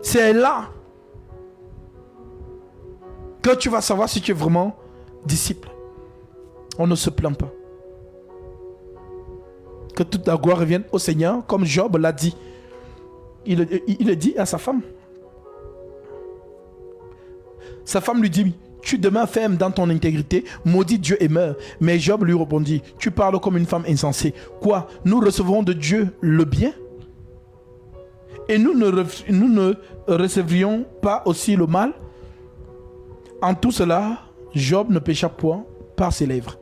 C'est là que tu vas savoir si tu es vraiment disciple. On ne se plaint pas. Que toute la gloire revienne au Seigneur, comme Job l'a dit. Il le dit à sa femme. Sa femme lui dit, tu demeures ferme dans ton intégrité, maudit Dieu et meurs. Mais Job lui répondit, tu parles comme une femme insensée. Quoi? Nous recevrons de Dieu le bien? Et nous ne recevrions pas aussi le mal? En tout cela, Job ne pécha point par ses lèvres.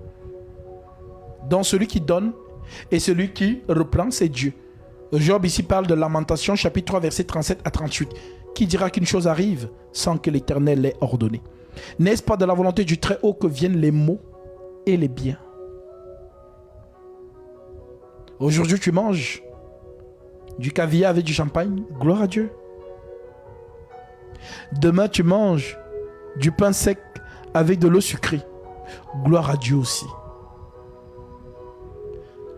Donc celui qui donne et celui qui reprend, c'est Dieu. Job ici parle de Lamentation, chapitre 3, versets 37 à 38. Qui dira qu'une chose arrive sans que l'Éternel l'ait ordonné? N'est-ce pas de la volonté du Très-Haut que viennent les maux et les biens? Aujourd'hui, tu manges du caviar avec du champagne, gloire à Dieu. Demain, tu manges du pain sec avec de l'eau sucrée, gloire à Dieu aussi.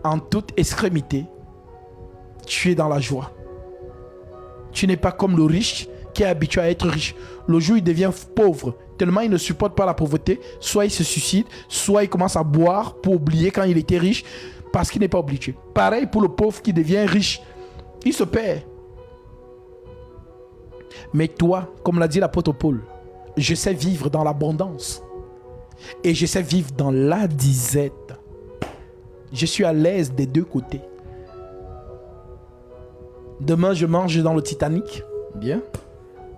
En toute extrémité, tu es dans la joie. Tu n'es pas comme le riche qui est habitué à être riche. Le jour où il devient pauvre, tellement il ne supporte pas la pauvreté, soit il se suicide, soit il commence à boire pour oublier quand il était riche, parce qu'il n'est pas obligé. Pareil pour le pauvre qui devient riche. Il se perd. Mais toi, comme l'a dit l'apôtre Paul, je sais vivre dans l'abondance. Et je sais vivre dans la disette. Je suis à l'aise des deux côtés. Demain, je mange dans le Titanic. Bien.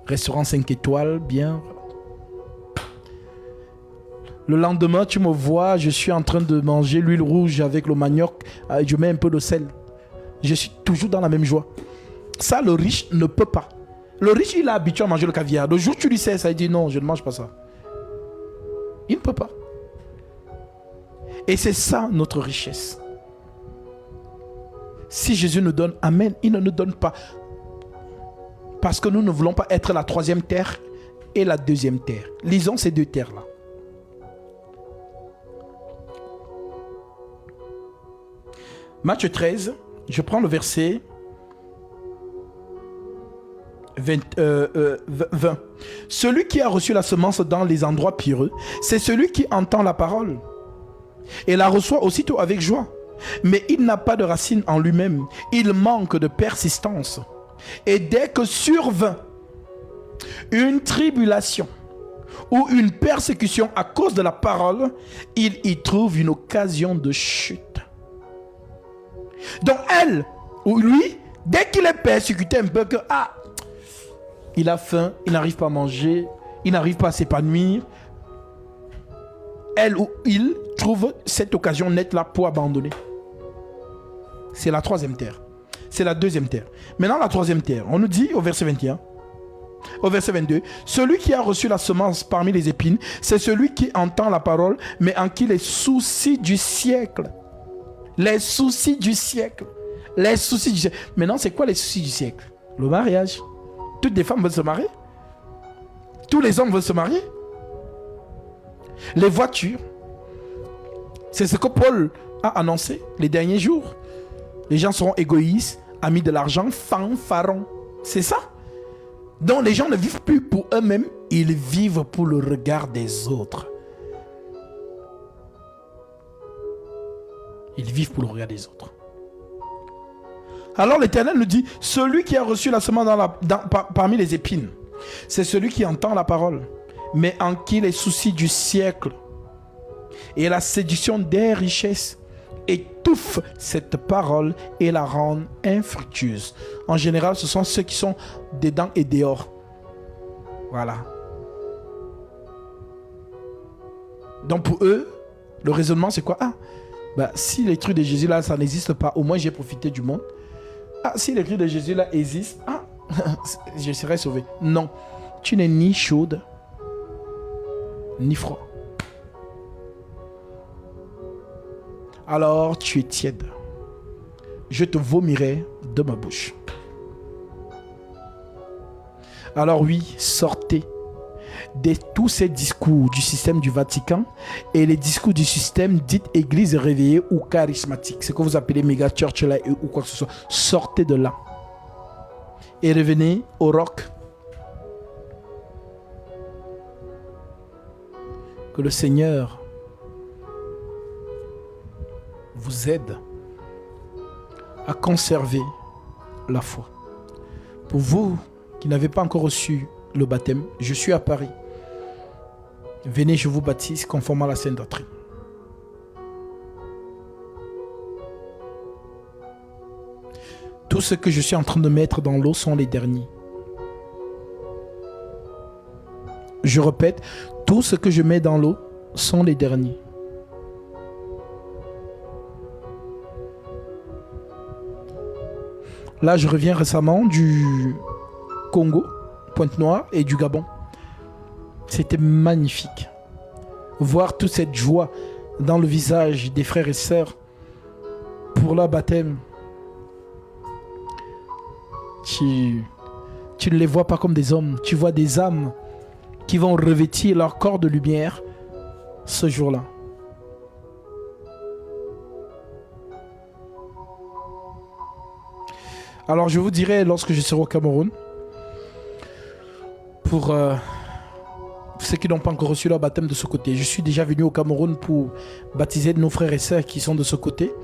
Restaurant 5 étoiles. Bien. Le lendemain, tu me vois, je suis en train de manger l'huile rouge avec le manioc. Je mets un peu de sel. Je suis toujours dans la même joie. Ça, le riche ne peut pas. Le riche, il est habitué à manger le caviar. Le jour où tu lui sais ça, il dit non, je ne mange pas ça. Il ne peut pas. Et c'est ça notre richesse. Si Jésus nous donne, amen, il ne nous donne pas. Parce que nous ne voulons pas être la troisième terre et la deuxième terre. Lisons ces deux terres-là. Matthieu 13, je prends le verset 20. Celui qui a reçu la semence dans les endroits pierreux, c'est celui qui entend la parole et la reçoit aussitôt avec joie. Mais il n'a pas de racine en lui-même, il manque de persistance. Et dès que survint une tribulation ou une persécution à cause de la parole, il y trouve une occasion de chute. Donc elle ou lui, dès qu'il est persécuté un peu, que il a faim, il n'arrive pas à manger, il n'arrive pas à s'épanouir, elle ou il trouve cette occasion nette là pour abandonner. C'est la troisième terre. C'est la deuxième terre. Maintenant la troisième terre, on nous dit au verset 21, au verset 22, celui qui a reçu la semence parmi les épines, c'est celui qui entend la parole, mais en qui les soucis du siècle. Les soucis du siècle. Les soucis du siècle. Maintenant, c'est quoi les soucis du siècle? Le mariage. Toutes les femmes veulent se marier. Tous les hommes veulent se marier. Les voitures. C'est ce que Paul a annoncé les derniers jours. Les gens seront égoïstes, amis de l'argent, fanfarons. C'est ça. Donc les gens ne vivent plus pour eux-mêmes, ils vivent pour le regard des autres. Ils vivent pour le regard des autres. Alors l'Éternel nous dit, celui qui a reçu la semence parmi les épines, c'est celui qui entend la parole, mais en qui les soucis du siècle et la séduction des richesses étouffent cette parole et la rendent infructueuse. En général, ce sont ceux qui sont dedans et dehors. Voilà. Donc pour eux, le raisonnement c'est quoi? Si les trucs de Jésus là, ça n'existe pas, au moins j'ai profité du monde. Si les trucs de Jésus là existent, je serai sauvé. Non, tu n'es ni chaude, ni froid. Alors tu es tiède. Je te vomirai de ma bouche. Alors oui, sortez de tous ces discours du système du Vatican et les discours du système dit église réveillée ou charismatique, ce que vous appelez méga church là ou quoi que ce soit. Sortez de là et revenez au roc. Que le Seigneur vous aide à conserver la foi. Pour vous qui n'avez pas encore reçu le baptême, je suis à Paris. Venez, je vous baptise conformément à la Sainte Doctrine. Tout ce que je suis en train de mettre dans l'eau sont les derniers. Je répète, tout ce que je mets dans l'eau sont les derniers. Là, je reviens récemment du Congo, Pointe-Noire et du Gabon. C'était magnifique. Voir toute cette joie dans le visage des frères et sœurs pour leur baptême. Tu ne les vois pas comme des hommes. Tu vois des âmes qui vont revêtir leur corps de lumière ce jour-là. Alors je vous dirai lorsque je serai au Cameroun, pour ceux qui n'ont pas encore reçu leur baptême de ce côté. Je suis déjà venu au Cameroun pour baptiser nos frères et sœurs qui sont de ce côté.